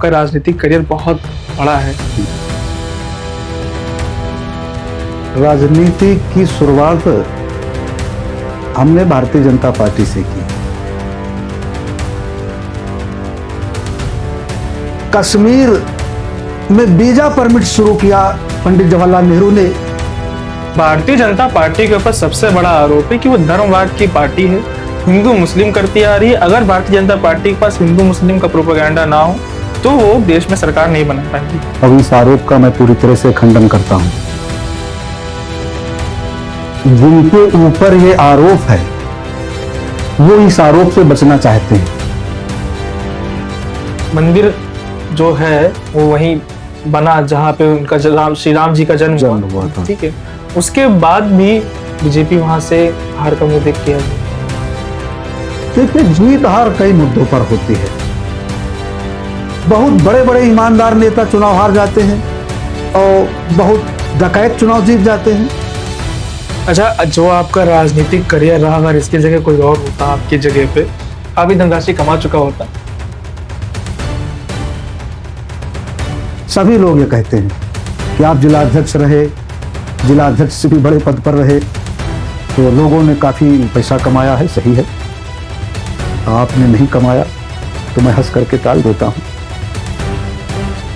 आपका राजनीतिक करियर बहुत बड़ा है। राजनीति की शुरुआत हमने भारतीय जनता पार्टी से की। कश्मीर में वीजा परमिट शुरू किया पंडित जवाहरलाल नेहरू ने। भारतीय जनता पार्टी के ऊपर सबसे बड़ा आरोप है कि वो धर्मवाद की पार्टी है, हिंदू मुस्लिम करती आ रही है। अगर भारतीय जनता पार्टी के पास हिंदू मुस्लिम का प्रोपेगेंडा ना हो तो वो देश में सरकार नहीं बना पाएगी। अब इस आरोप का मैं पूरी तरह से खंडन करता हूं। जिनके ऊपर ये आरोप है वो इस आरोप से बचना चाहते हैं। मंदिर जो है वो वहीं बना जहाँ पे उनका श्री राम जी का जन्म हुआ था, ठीक है। उसके बाद भी बीजेपी वहां से हार का मुंह देख के आई। देखिए, जीत हार कई मुद्दों पर होती है। बहुत बड़े बड़े ईमानदार नेता चुनाव हार जाते हैं और बहुत डकैत चुनाव जीत जाते हैं। अच्छा, जो आपका राजनीतिक करियर रहा, अगर इसकी जगह कोई और होता आपकी जगह पे, काफी धनराशि कमा चुका होता। सभी लोग ये कहते हैं कि आप जिला अध्यक्ष रहे, जिला अध्यक्ष से भी बड़े पद पर रहे, तो लोगों ने काफी पैसा कमाया है। सही है, आपने नहीं कमाया तो मैं हंस करके टाल देता हूं।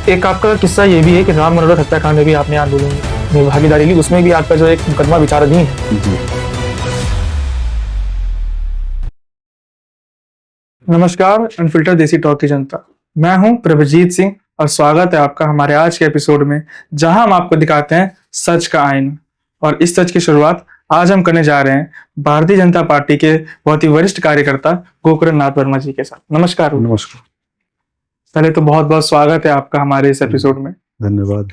एक आपका किस्सा ये भी है कि राम मनोहर हत्याकांड में भी आपने आंदोलन में भागीदारी ली, उसमें भी आपका जो एक मुकदमा विचाराधीन है। जी। नमस्कार, अनफिल्टर देसी टॉक की जनता, मैं हूं प्रभजीत सिंह और स्वागत है आपका हमारे आज के एपिसोड में, जहां हम आपको दिखाते हैं सच का आईना। और इस सच की शुरुआत आज हम करने जा रहे हैं भारतीय जनता पार्टी के बहुत ही वरिष्ठ कार्यकर्ता गोकर्ण नाथ वर्मा जी के साथ। नमस्कार। नमस्कार। पहले तो बहुत बहुत स्वागत है आपका हमारे इस एपिसोड में। धन्यवाद।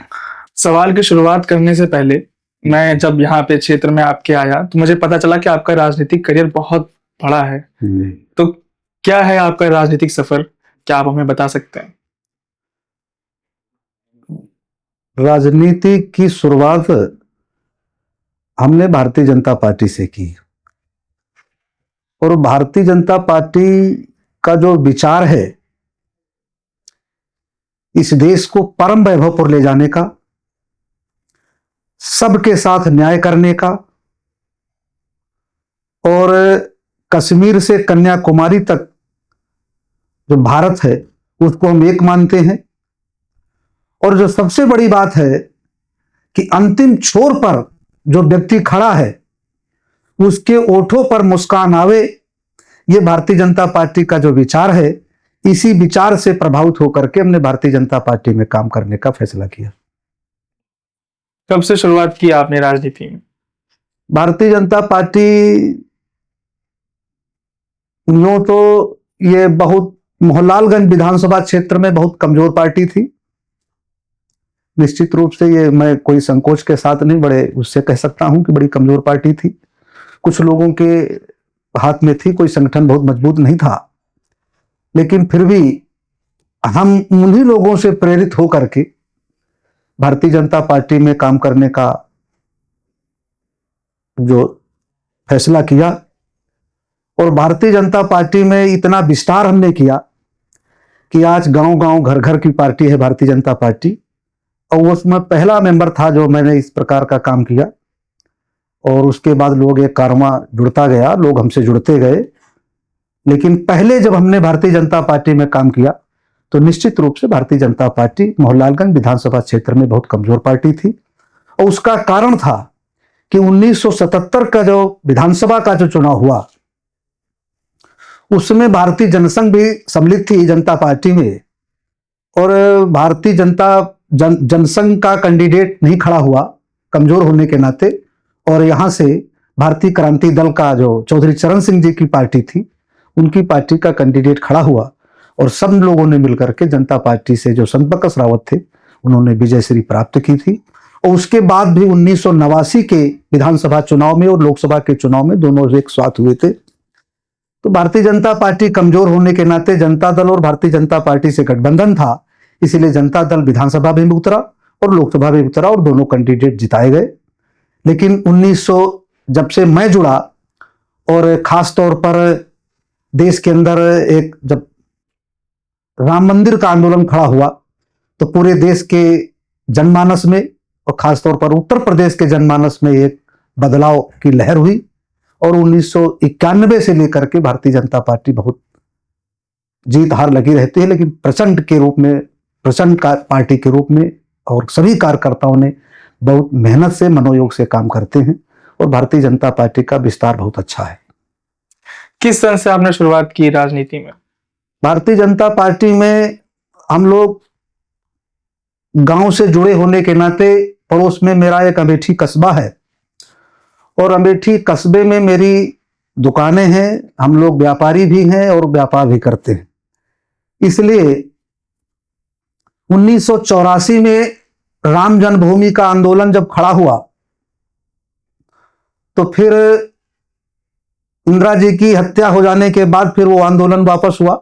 सवाल की शुरुआत करने से पहले, मैं जब यहाँ पे क्षेत्र में आपके आया तो मुझे पता चला कि आपका राजनीतिक करियर बहुत बड़ा है। तो क्या है आपका राजनीतिक सफर, क्या आप हमें बता सकते हैं? राजनीति की शुरुआत हमने भारतीय जनता पार्टी से की और भारतीय जनता पार्टी का जो विचार है इस देश को परम वैभव पर ले जाने का, सबके साथ न्याय करने का और कश्मीर से कन्याकुमारी तक जो भारत है उसको हम एक मानते हैं। और जो सबसे बड़ी बात है कि अंतिम छोर पर जो व्यक्ति खड़ा है उसके ओठों पर मुस्कान आवे, ये भारतीय जनता पार्टी का जो विचार है, इसी विचार से प्रभावित होकर के हमने भारतीय जनता पार्टी में काम करने का फैसला किया। कब से शुरुआत की आपने राजनीति में? भारतीय जनता पार्टी यूं तो ये बहुत मोहनलालगंज विधानसभा क्षेत्र में बहुत कमजोर पार्टी थी। निश्चित रूप से ये मैं कोई संकोच के साथ नहीं, बड़े उससे कह सकता हूं कि बड़ी कमजोर पार्टी थी। कुछ लोगों के हाथ में थी, कोई संगठन बहुत मजबूत नहीं था, लेकिन फिर भी हम उन्हीं लोगों से प्रेरित होकर के भारतीय जनता पार्टी में काम करने का जो फैसला किया और भारतीय जनता पार्टी में इतना विस्तार हमने किया कि आज गांव-गांव घर-घर की पार्टी है भारतीय जनता पार्टी। और उसमें पहला मेंबर था जो मैंने इस प्रकार का काम किया और उसके बाद लोग एक कारवां जुड़ता गया, लोग हमसे जुड़ते गए। लेकिन पहले जब हमने भारतीय जनता पार्टी में काम किया तो निश्चित रूप से भारतीय जनता पार्टी मोहनलालगंज विधानसभा क्षेत्र में बहुत कमजोर पार्टी थी। और उसका कारण था कि 1977 का जो विधानसभा का जो चुनाव हुआ उसमें भारतीय जनसंघ भी सम्मिलित थी जनता पार्टी में और भारतीय जनसंघ का कैंडिडेट नहीं खड़ा हुआ कमजोर होने के नाते। और यहां से भारतीय क्रांति दल का जो चौधरी चरण सिंह जी की पार्टी थी, उनकी पार्टी का कैंडिडेट खड़ा हुआ और सब लोगों ने मिलकर के जनता पार्टी से जो संत बकस रावत थे उन्होंने विजयश्री प्राप्त की थी। और उसके बाद भी 1989 के विधानसभा चुनाव में और लोकसभा के चुनाव में दोनों एक साथ हुए थे। तो भारतीय जनता पार्टी कमजोर होने के नाते जनता दल और भारतीय जनता पार्टी से गठबंधन था, इसलिए जनता दल विधानसभा में उतरा और लोकसभा में उतरा और दोनों कैंडिडेट जिताए गए। लेकिन 1900 जब से मैं जुड़ा और खास तौर पर देश के अंदर एक जब राम मंदिर का आंदोलन खड़ा हुआ तो पूरे देश के जनमानस में और खासतौर पर उत्तर प्रदेश के जनमानस में एक बदलाव की लहर हुई और 1991 से लेकर के भारतीय जनता पार्टी बहुत जीत हार लगी रहती है, लेकिन प्रचंड के रूप में, प्रचंड पार्टी के रूप में और सभी कार्यकर्ताओं ने बहुत मेहनत से, मनोयोग से काम करते हैं और भारतीय जनता पार्टी का विस्तार बहुत अच्छा है। किस तरह से आपने शुरुआत की राजनीति में? भारतीय जनता पार्टी में हम लोग गांव से जुड़े होने के नाते, पड़ोस में मेरा एक अमेठी कस्बा है और अमेठी कस्बे में मेरी दुकानें हैं, हम लोग व्यापारी भी हैं और व्यापार भी करते हैं। इसलिए 1984 में राम जन्मभूमि का आंदोलन जब खड़ा हुआ तो फिर इंदिरा जी की हत्या हो जाने के बाद फिर वो आंदोलन वापस हुआ।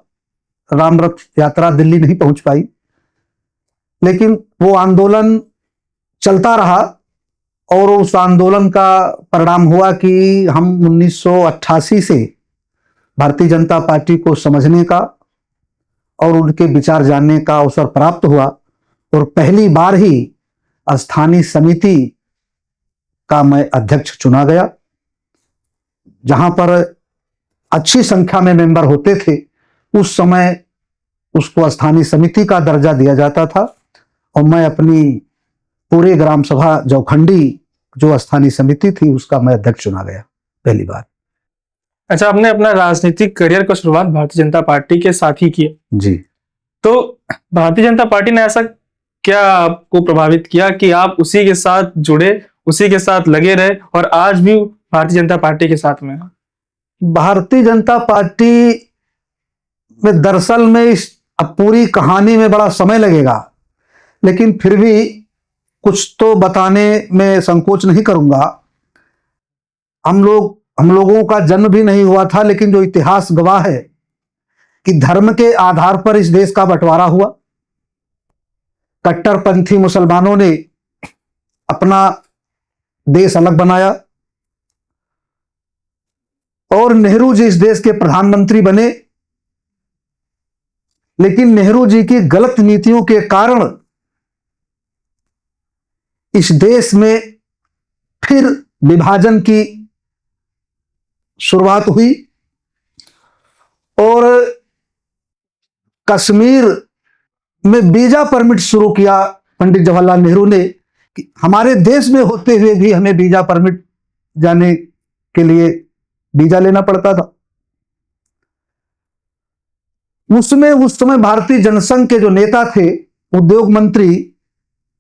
राम रथ यात्रा दिल्ली नहीं पहुंच पाई, लेकिन वो आंदोलन चलता रहा और उस आंदोलन का परिणाम हुआ कि हम 1988 से भारतीय जनता पार्टी को समझने का और उनके विचार जानने का अवसर प्राप्त हुआ और पहली बार ही स्थानीय समिति का मैं अध्यक्ष चुना गया, जहां पर अच्छी संख्या में मेंबर होते थे। उस समय उसको स्थानीय समिति का दर्जा दिया जाता था और मैं अपनी पूरे ग्राम सभा जौखंडी जो स्थानीय समिति थी उसका मैं अध्यक्ष चुना गया पहली बार। अच्छा, आपने अपना राजनीतिक करियर का शुरुआत भारतीय जनता पार्टी के साथ ही की जी। तो भारतीय जनता पार्टी ने ऐसा क्या आपको प्रभावित किया कि आप उसी के साथ जुड़े, उसी के साथ लगे रहे और आज भी भारतीय जनता पार्टी के साथ में हैं? भारतीय जनता पार्टी में दरअसल में इस अब पूरी कहानी में बड़ा समय लगेगा, लेकिन फिर भी कुछ तो बताने में संकोच नहीं करूंगा। हम लोगों का जन्म भी नहीं हुआ था, लेकिन जो इतिहास गवाह है कि धर्म के आधार पर इस देश का बंटवारा हुआ। कट्टरपंथी मुसलमानों ने अपना देश अलग बनाया और नेहरू जी इस देश के प्रधानमंत्री बने, लेकिन नेहरू जी की गलत नीतियों के कारण इस देश में फिर विभाजन की शुरुआत हुई और कश्मीर में वीजा परमिट शुरू किया पंडित जवाहरलाल नेहरू ने कि हमारे देश में होते हुए भी हमें वीजा परमिट जाने के लिए वीजा लेना पड़ता था। उस समय भारतीय जनसंघ के जो नेता थे, उद्योग मंत्री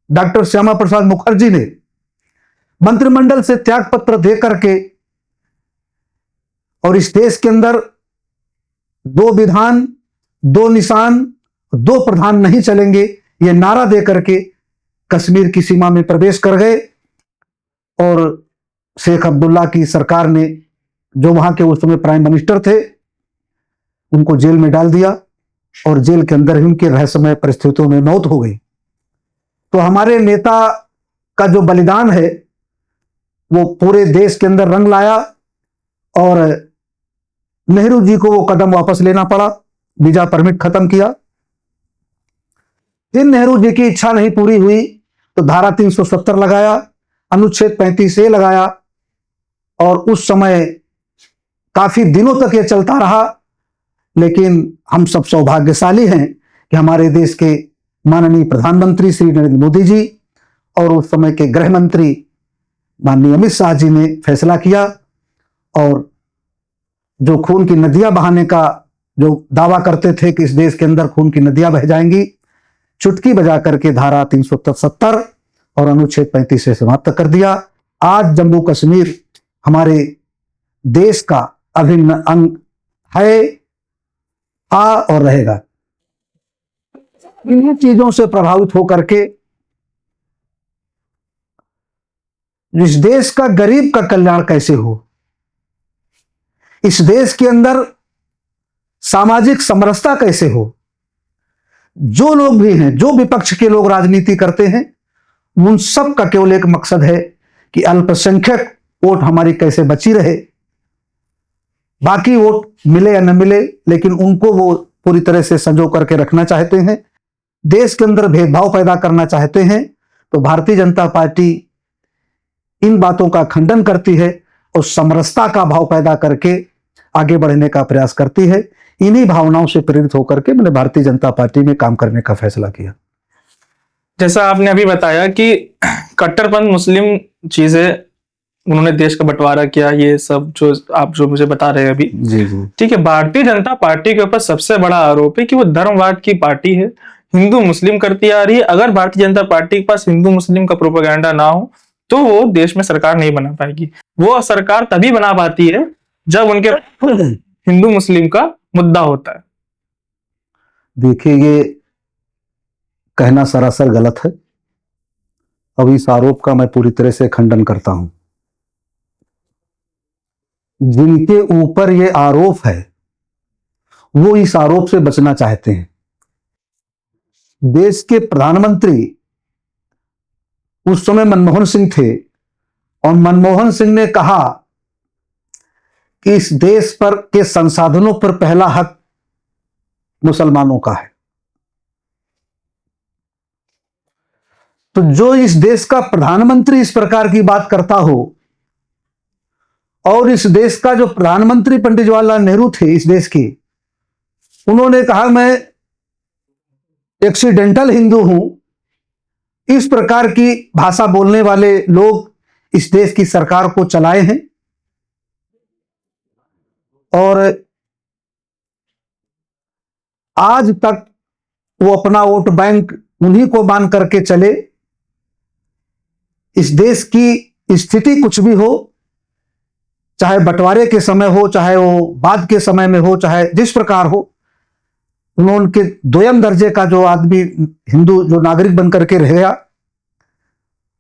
डॉक्टर श्यामा प्रसाद मुखर्जी ने मंत्रिमंडल से त्याग पत्र दे करके और इस देश के अंदर 2 विधान 2 निशान 2 प्रधान नहीं चलेंगे, ये नारा दे करके कश्मीर की सीमा में प्रवेश कर गए और शेख अब्दुल्ला की सरकार ने, जो वहां के उस समय प्राइम मिनिस्टर थे, उनको जेल में डाल दिया और जेल के अंदर ही उनकी रहस्यमय परिस्थितियों में मौत हो गई। तो हमारे नेता का जो बलिदान है वो पूरे देश के अंदर रंग लाया और नेहरू जी को वो कदम वापस लेना पड़ा, वीजा परमिट खत्म किया। फिर नेहरू जी की इच्छा नहीं पूरी हुई तो धारा 370 लगाया, अनुच्छेद 35A लगाया और उस समय काफी दिनों तक ये चलता रहा। लेकिन हम सब सौभाग्यशाली हैं कि हमारे देश के माननीय प्रधानमंत्री श्री नरेंद्र मोदी जी और उस समय के गृह मंत्री माननीय अमित शाह जी ने फैसला किया और जो खून की नदियां बहाने का जो दावा करते थे कि इस देश के अंदर खून की नदियां बह जाएंगी, चुटकी बजा करके धारा 370 और अनुच्छेद 35 से समाप्त कर दिया। आज जम्मू कश्मीर हमारे देश का अभिन्न अंग है, था और रहेगा। इन्हीं चीजों से प्रभावित होकर के इस देश का गरीब का कल्याण कैसे हो, इस देश के अंदर सामाजिक समरसता कैसे हो, जो लोग भी हैं, जो विपक्ष के लोग राजनीति करते हैं, उन सब का केवल एक मकसद है कि अल्पसंख्यक वोट हमारी कैसे बची रहे, बाकी वोट मिले या न मिले, लेकिन उनको वो पूरी तरह से संजो करके रखना चाहते हैं, देश के अंदर भेदभाव पैदा करना चाहते हैं, तो भारतीय जनता पार्टी इन बातों का खंडन करती है और समरसता का भाव पैदा करके आगे बढ़ने का प्रयास करती है। इन्हीं भावनाओं से प्रेरित होकर के मैंने भारतीय जनता पार्टी में काम करने का फैसला किया। जैसा आपने अभी बताया कि कट्टरपंथ मुस्लिम चीजें, उन्होंने देश का बंटवारा किया, ये सब जो आप जो मुझे बता रहे हैं अभी, जी जी ठीक है। भारतीय जनता पार्टी के ऊपर सबसे बड़ा आरोप है कि वो धर्मवाद की पार्टी है, हिंदू मुस्लिम करती आ रही है। अगर भारतीय जनता पार्टी के पास हिंदू मुस्लिम का प्रोपेगेंडा ना हो तो वो देश में सरकार नहीं बना पाएगी। वो सरकार तभी बना पाती है जब उनके हिंदू मुस्लिम का मुद्दा होता है। देखिए, ये कहना सरासर गलत है। अब इस आरोप का मैं पूरी तरह से खंडन करता हूं। जिनके ऊपर ये आरोप है वो इस आरोप से बचना चाहते हैं। देश के प्रधानमंत्री उस समय मनमोहन सिंह थे और मनमोहन सिंह ने कहा कि इस देश पर के संसाधनों पर पहला हक मुसलमानों का है। तो जो इस देश का प्रधानमंत्री इस प्रकार की बात करता हो, और इस देश का जो प्रधानमंत्री पंडित जवाहरलाल नेहरू थे इस देश के, उन्होंने कहा मैं एक्सीडेंटल हिंदू हूं, इस प्रकार की भाषा बोलने वाले लोग इस देश की सरकार को चलाए हैं। और आज तक वो अपना वोट बैंक उन्हीं को मान करके चले। इस देश की स्थिति कुछ भी हो, चाहे बंटवारे के समय हो, चाहे वो बाद के समय में हो, चाहे जिस प्रकार हो, उनके दोयम दर्जे का जो आदमी हिंदू जो नागरिक बनकर के रहेगा,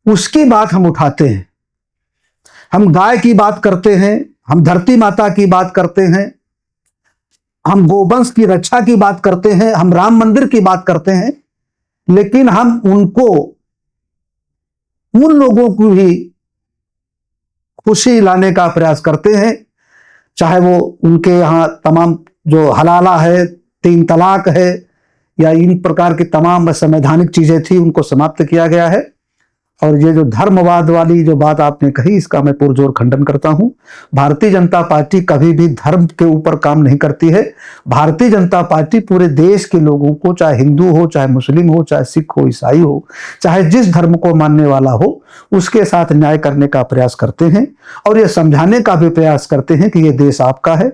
उसकी बात हम उठाते हैं। हम गाय की बात करते हैं, हम धरती माता की बात करते हैं, हम गोवंश की रक्षा की बात करते हैं, हम राम मंदिर की बात करते हैं, लेकिन हम उनको, उन लोगों को भी खुशी लाने का प्रयास करते हैं, चाहे वो उनके यहाँ तमाम जो हलाला है, 3 तलाक है, या इन प्रकार की तमाम संवैधानिक चीजें थी उनको समाप्त किया गया है। और ये जो धर्मवाद वाली जो बात आपने कही, इसका मैं पुरजोर खंडन करता हूं। भारतीय जनता पार्टी कभी भी धर्म के ऊपर काम नहीं करती है। भारतीय जनता पार्टी पूरे देश के लोगों को, चाहे हिंदू हो, चाहे मुस्लिम हो, चाहे सिख हो, ईसाई हो, चाहे जिस धर्म को मानने वाला हो, उसके साथ न्याय करने का प्रयास करते हैं और ये समझाने का भी प्रयास करते हैं कि ये देश आपका है,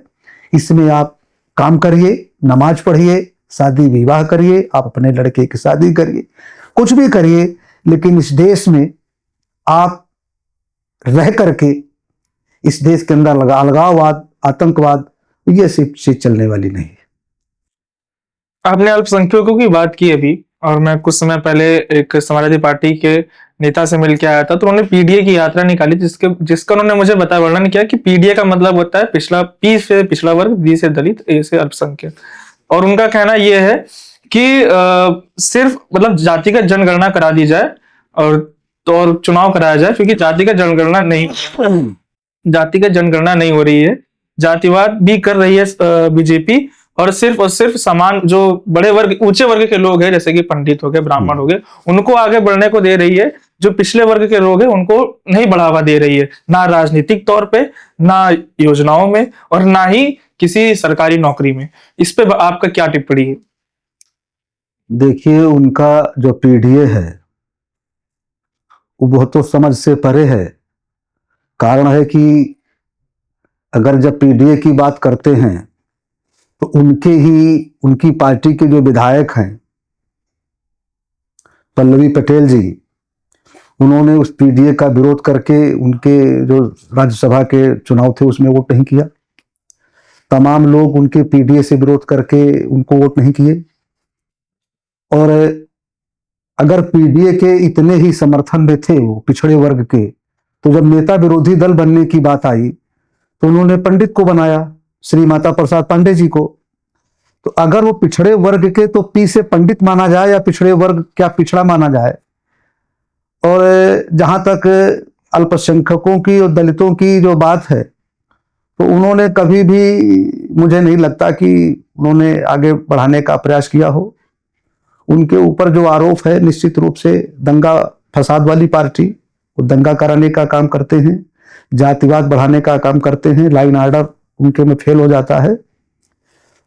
इसमें आप काम करिए, नमाज पढ़िए, शादी विवाह करिए, आप अपने लड़के की शादी करिए, कुछ भी करिए, लेकिन इस देश में आप रह करके इस देश के अंदर अलगाववाद, आतंकवाद, ये सब चीज चलने वाली नहीं है। आपने अल्पसंख्यकों की बात की अभी, और मैं कुछ समय पहले एक समाजवादी पार्टी के नेता से मिल के आया था, तो उन्होंने पीडीए की यात्रा निकाली, जिसका उन्होंने मुझे वर्णन किया कि पीडीए का मतलब होता है पिछड़ा, पी से पिछड़ा वर्ग, डी से दलित, ए से अल्पसंख्यक। और उनका कहना यह है कि सिर्फ मतलब जातिगत जनगणना करा दी जाए और चुनाव कराया जाए, क्योंकि जातिगत जनगणना नहीं हो रही है। जातिवाद भी कर रही है बीजेपी, और सिर्फ समान जो बड़े वर्ग, ऊंचे वर्ग के लोग हैं, जैसे कि पंडित हो गए, ब्राह्मण हो गए, उनको आगे बढ़ने को दे रही है। जो पिछले वर्ग के लोग हैं उनको नहीं बढ़ावा दे रही है, ना राजनीतिक तौर पे, ना योजनाओं में, और ना ही किसी सरकारी नौकरी में। इस पे आपका क्या टिप्पणी है? देखिए, उनका जो पीडीए है वो बहुत तो समझ से परे है। कारण है कि अगर जब पीडीए की बात करते हैं तो उनकी पार्टी के जो विधायक हैं, पल्लवी पटेल जी, उन्होंने उस पीडीए का विरोध करके उनके जो राज्यसभा के चुनाव थे उसमें वोट नहीं किया। तमाम लोग उनके पीडीए से विरोध करके उनको वोट नहीं किए। और अगर पीडीए के इतने ही समर्थन में थे वो पिछड़े वर्ग के, तो जब नेता विरोधी दल बनने की बात आई तो उन्होंने पंडित को बनाया, श्री माता प्रसाद पांडे जी को। तो अगर वो पिछड़े वर्ग के, तो पी से पंडित माना जाए या पिछड़े वर्ग क्या पिछड़ा माना जाए। और जहां तक अल्पसंख्यकों की और दलितों की जो बात है, तो उन्होंने कभी भी, मुझे नहीं लगता कि उन्होंने आगे बढ़ाने का प्रयास किया हो। उनके ऊपर जो आरोप है, निश्चित रूप से दंगा फसाद वाली पार्टी, वो दंगा कराने का काम करते हैं, जातिवाद बढ़ाने का काम करते हैं, लाइन ऑर्डर उनके में फेल हो जाता है।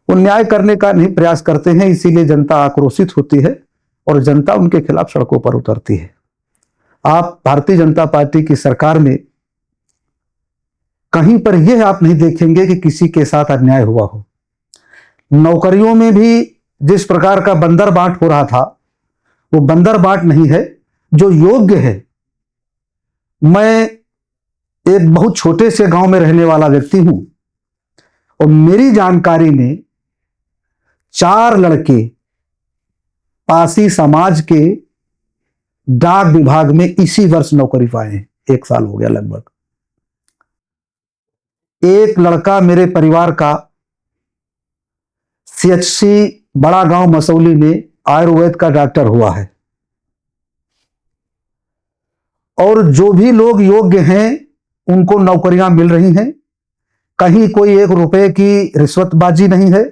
वो न्याय करने का नहीं प्रयास करते हैं, इसीलिए जनता आक्रोशित होती है और जनता उनके खिलाफ सड़कों पर उतरती है। आप भारतीय जनता पार्टी की सरकार में कहीं पर यह आप नहीं देखेंगे कि किसी के साथ अन्याय हुआ हो। नौकरियों में भी जिस प्रकार का बंदर बांट हो रहा था, वो बंदर बांट नहीं है। जो योग्य है, मैं एक बहुत छोटे से गांव में रहने वाला व्यक्ति हूं और मेरी जानकारी में 4 लड़के पासी समाज के डाक विभाग में इसी वर्ष नौकरी पाए हैं। 1 साल हो गया लगभग। एक लड़का मेरे परिवार का CHC बड़ा गांव मसौली में आयुर्वेद का डॉक्टर हुआ है। और जो भी लोग योग्य हैं उनको नौकरियां मिल रही हैं। कहीं कोई 1 रुपए की रिश्वतबाजी नहीं है।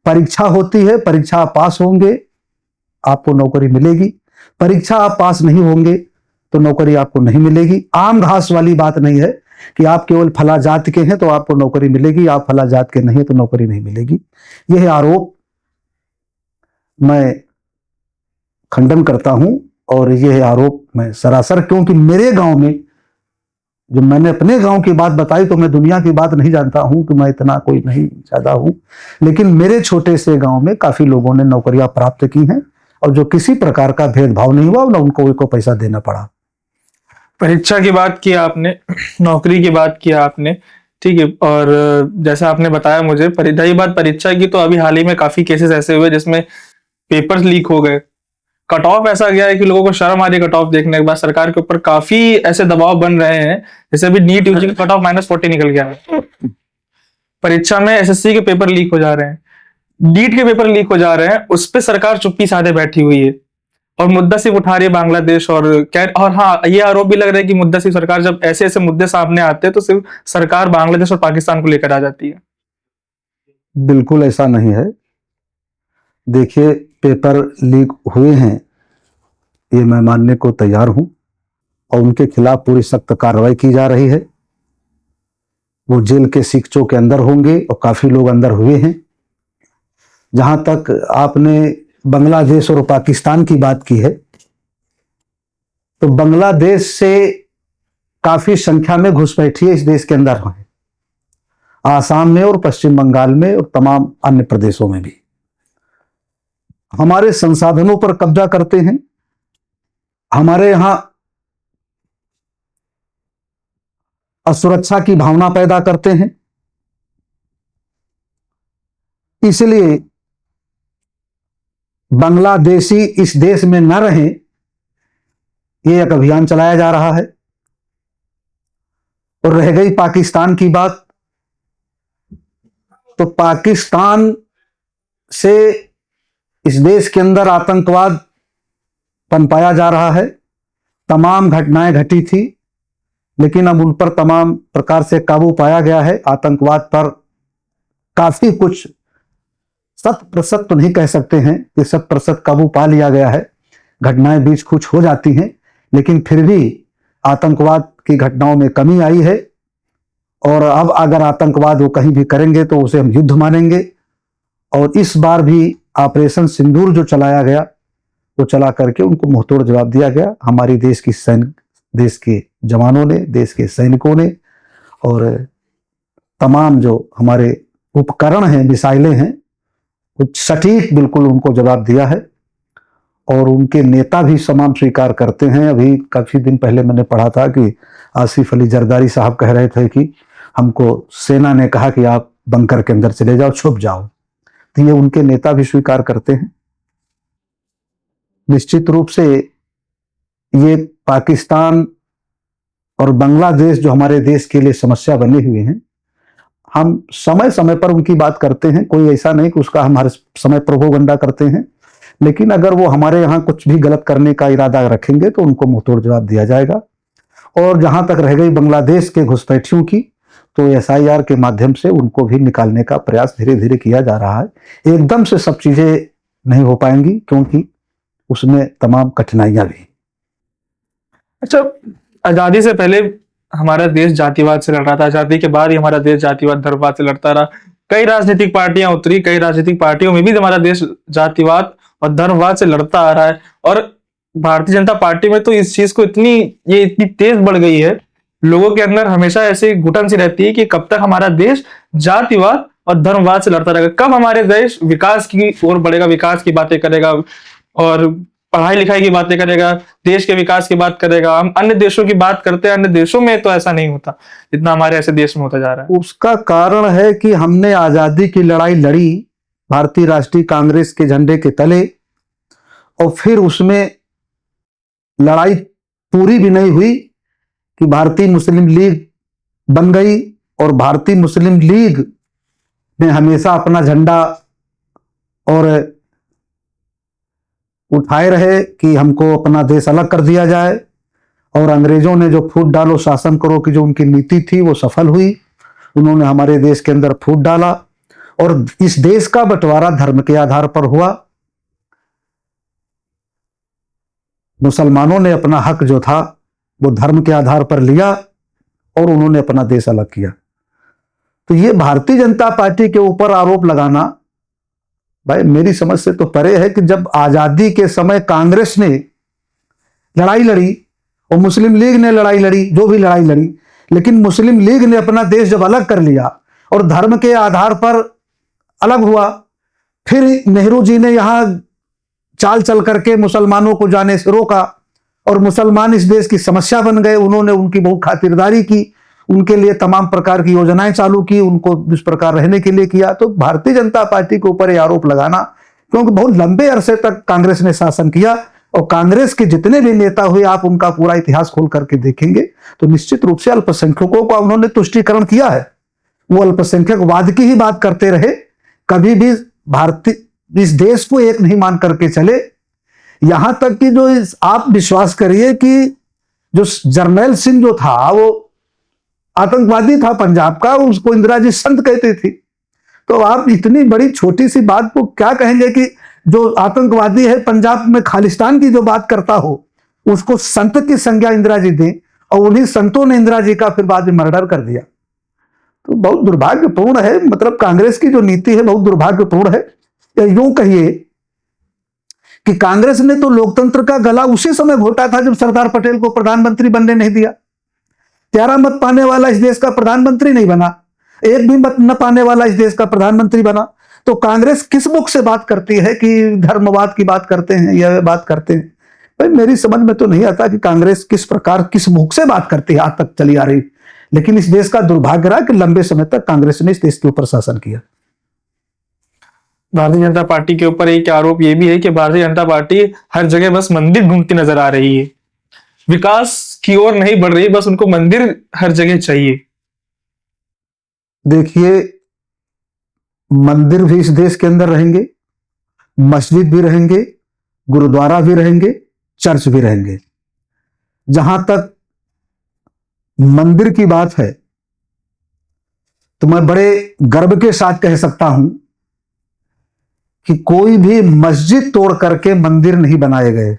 परीक्षा होती है, परीक्षा आप पास होंगे आपको नौकरी मिलेगी, परीक्षा आप पास नहीं होंगे तो नौकरी आपको नहीं मिलेगी। आम घास वाली बात नहीं है कि आप केवल फला जात के हैं तो आपको नौकरी मिलेगी, आप फला जात के नहीं तो नौकरी नहीं मिलेगी। यह आरोप मैं खंडन करता हूं और यह आरोप मैं सरासर, क्योंकि मेरे गांव में, जब मैंने अपने गांव की बात बताई तो मैं दुनिया की बात नहीं जानता हूं कि मैं इतना कोई नहीं ज्यादा हूं, लेकिन मेरे छोटे से गांव में काफी लोगों ने नौकरियां प्राप्त की हैं और जो किसी प्रकार का भेदभाव नहीं हुआ, ना उनको कोई पैसा देना पड़ा। परीक्षा की बात की आपने, नौकरी की बात की आपने, ठीक है। और जैसा आपने बताया मुझे, रही बात परीक्षा की, तो अभी हाल ही में काफी केसेस ऐसे हुए जिसमें पेपर्स लीक हो गए। कट ऑफ ऐसा गया है कि लोगों को शर्म आ रही है कट ऑफ देखने के बाद। सरकार के ऊपर काफी ऐसे दबाव बन रहे हैं, जैसे अभी नीट यूजी का कट ऑफ -40 निकल गया है। परीक्षा में SSC के पेपर लीक हो जा रहे हैं, नीट के पेपर लीक हो जा रहे हैं, उस पर सरकार चुप्पी साधे बैठी हुई है और मुद्दा सिर्फ उठा रही है बांग्लादेश। और हाँ, ये आरोप भी लग रहा है कि मुद्दा सिर्फ सरकार, जब ऐसे ऐसे मुद्दे सामने आते हैं तो सिर्फ सरकार बांग्लादेश और पाकिस्तान को लेकर आ जाती है। बिल्कुल ऐसा नहीं है। देखिए, पेपर लीक हुए हैं ये मैं मानने को तैयार हूं और उनके खिलाफ पूरी सख्त कार्रवाई की जा रही है। वो जेल के सिक्चों के अंदर होंगे और काफी लोग अंदर हुए हैं। जहां तक आपने बांग्लादेश और पाकिस्तान की बात की है, तो बांग्लादेश से काफी संख्या में घुसपैठिए इस देश के अंदर हैं, आसाम में और पश्चिम बंगाल में और तमाम अन्य प्रदेशों में भी। हमारे संसाधनों पर कब्जा करते हैं, हमारे यहां असुरक्षा की भावना पैदा करते हैं। इसलिए बांग्लादेशी इस देश में न रहें, ये एक अभियान चलाया जा रहा है। और रह गई पाकिस्तान की बात, तो पाकिस्तान से इस देश के अंदर आतंकवाद पनपाया जा रहा है। तमाम घटनाएं घटी थी, लेकिन अब उन पर तमाम प्रकार से काबू पाया गया है। आतंकवाद पर काफी कुछ, 100% तो नहीं कह सकते हैं कि 100% काबू पा लिया गया है। घटनाएं बीच कुछ हो जाती हैं, लेकिन फिर भी आतंकवाद की घटनाओं में कमी आई है। और अब अगर आतंकवाद वो कहीं भी करेंगे तो उसे हम युद्ध मानेंगे। और इस बार भी ऑपरेशन सिंदूर जो चलाया गया, वो चला करके उनको मुंहतोड़ जवाब दिया गया। हमारी देश के जवानों ने, देश के सैनिकों ने, और तमाम जो हमारे उपकरण हैं, मिसाइलें हैं, कुछ सटीक बिल्कुल उनको जवाब दिया है। और उनके नेता भी तमाम स्वीकार करते हैं। अभी काफी दिन पहले मैंने पढ़ा था कि आसिफ अली जरदारी साहब कह रहे थे कि हमको सेना ने कहा कि आप बंकर के अंदर चले जाओ, छुप जाओ। तो ये उनके नेता भी स्वीकार करते हैं। निश्चित रूप से ये पाकिस्तान और बांग्लादेश जो हमारे देश के लिए समस्या बने हुए हैं, हम समय समय पर उनकी बात करते हैं। कोई ऐसा नहीं कि उसका हम हर समय प्रोपोगंडा करते हैं, लेकिन अगर वो हमारे यहाँ कुछ भी गलत करने का इरादा रखेंगे तो उनको मुंहतोड़ जवाब दिया जाएगा। और जहां तक रह गई बांग्लादेश के घुसपैठियों की, तो एसआईआर के माध्यम से उनको भी निकालने का प्रयास धीरे धीरे किया जा रहा है। एकदम से सब चीजें नहीं हो पाएंगी क्योंकि उसमें तमाम कठिनाइयां भी। अच्छा, आजादी से पहले हमारा देश जातिवाद से लड़ रहा था, आजादी के बाद ही हमारा देश जातिवाद धर्मवाद से लड़ता रहा। कई राजनीतिक पार्टियां उतरी, कई राजनीतिक पार्टियों में भी हमारा देश जातिवाद और धर्मवाद से लड़ता आ रहा है। और भारतीय जनता पार्टी में तो इस चीज को इतनी तेज बढ़ गई है, लोगों के अंदर हमेशा ऐसी घुटन सी रहती है कि कब तक हमारा देश जातिवाद और धर्मवाद से लड़ता रहेगा, कब हमारे देश विकास की ओर बढ़ेगा, विकास की बातें करेगा और पढ़ाई लिखाई की बातें करेगा, देश के विकास की बात करेगा। हम अन्य देशों की बात करते हैं, अन्य देशों में तो ऐसा नहीं होता जितना हमारे ऐसे देश में होता जा रहा है। उसका कारण है कि हमने आजादी की लड़ाई लड़ी भारतीय राष्ट्रीय कांग्रेस के झंडे के तले, और फिर उसमें लड़ाई पूरी भी नहीं हुई कि भारतीय मुस्लिम लीग बन गई, और भारतीय मुस्लिम लीग ने हमेशा अपना झंडा और उठाए रहे कि हमको अपना देश अलग कर दिया जाए। और अंग्रेजों ने जो फूट डालो शासन करो की जो उनकी नीति थी वो सफल हुई। उन्होंने हमारे देश के अंदर फूट डाला और इस देश का बंटवारा धर्म के आधार पर हुआ। मुसलमानों ने अपना हक जो था वो धर्म के आधार पर लिया और उन्होंने अपना देश अलग किया। तो ये भारतीय जनता पार्टी के ऊपर आरोप लगाना भाई मेरी समझ से तो परे है कि जब आजादी के समय कांग्रेस ने लड़ाई लड़ी और मुस्लिम लीग ने लड़ाई लड़ी, जो भी लड़ाई लड़ी, लेकिन मुस्लिम लीग ने अपना देश जब अलग कर लिया और धर्म के आधार पर अलग हुआ, फिर नेहरू जी ने यहां चाल चल करके मुसलमानों को जाने से रोका और मुसलमान इस देश की समस्या बन गए। उन्होंने उनकी बहुत खातिरदारी की, उनके लिए तमाम प्रकार की योजनाएं चालू की, उनको इस प्रकार रहने के लिए किया। तो भारतीय जनता पार्टी के ऊपर यह आरोप लगाना, क्योंकि बहुत लंबे अरसे तक कांग्रेस ने शासन किया और कांग्रेस के जितने भी नेता हुए आप उनका पूरा इतिहास खोल करके देखेंगे तो निश्चित रूप से अल्पसंख्यकों को उन्होंने तुष्टीकरण किया है। वो अल्पसंख्यकवाद की ही बात करते रहे, कभी भी भारतीय इस देश को एक नहीं मान करके चले। यहां तक कि जो आप विश्वास करिए कि जो जर्नैल सिंह जो था वो आतंकवादी था पंजाब का, उसको इंदिरा जी संत कहती थी। तो आप इतनी बड़ी छोटी सी बात को क्या कहेंगे कि जो आतंकवादी है पंजाब में खालिस्तान की जो बात करता हो उसको संत की संज्ञा इंदिरा जी दें, और उन्हीं संतों ने इंदिरा जी का फिर बाद में मर्डर कर दिया। तो बहुत दुर्भाग्यपूर्ण है, मतलब कांग्रेस की जो नीति है बहुत दुर्भाग्यपूर्ण है। या यूं कहिए कि कांग्रेस ने तो लोकतंत्र का गला उसी समय घोटा था जब सरदार पटेल को प्रधानमंत्री बनने नहीं दिया। 13 मत पाने वाला इस देश का प्रधानमंत्री नहीं बना, एक भी मत न पाने वाला इस देश का प्रधानमंत्री बना। तो कांग्रेस किस मुख से बात करती है कि धर्मवाद की बात करते हैं, यह बात करते हैं? भाई मेरी समझ में तो नहीं आता कि कांग्रेस किस प्रकार किस मुख से बात करती है, आज तक चली आ रही। लेकिन इस देश का दुर्भाग्य रहा कि लंबे समय तक कांग्रेस ने इस देश के ऊपर शासन किया। भारतीय जनता पार्टी के ऊपर एक आरोप ये भी है कि भारतीय जनता पार्टी हर जगह बस मंदिर ढूंढती नजर आ रही है, विकास की ओर नहीं बढ़ रही, बस उनको मंदिर हर जगह चाहिए। देखिए, मंदिर भी इस देश के अंदर रहेंगे, मस्जिद भी रहेंगे, गुरुद्वारा भी रहेंगे, चर्च भी रहेंगे। जहां तक मंदिर की बात है तो मैं बड़े गर्व के साथ कह सकता हूं कि कोई भी मस्जिद तोड़ करके मंदिर नहीं बनाए गए।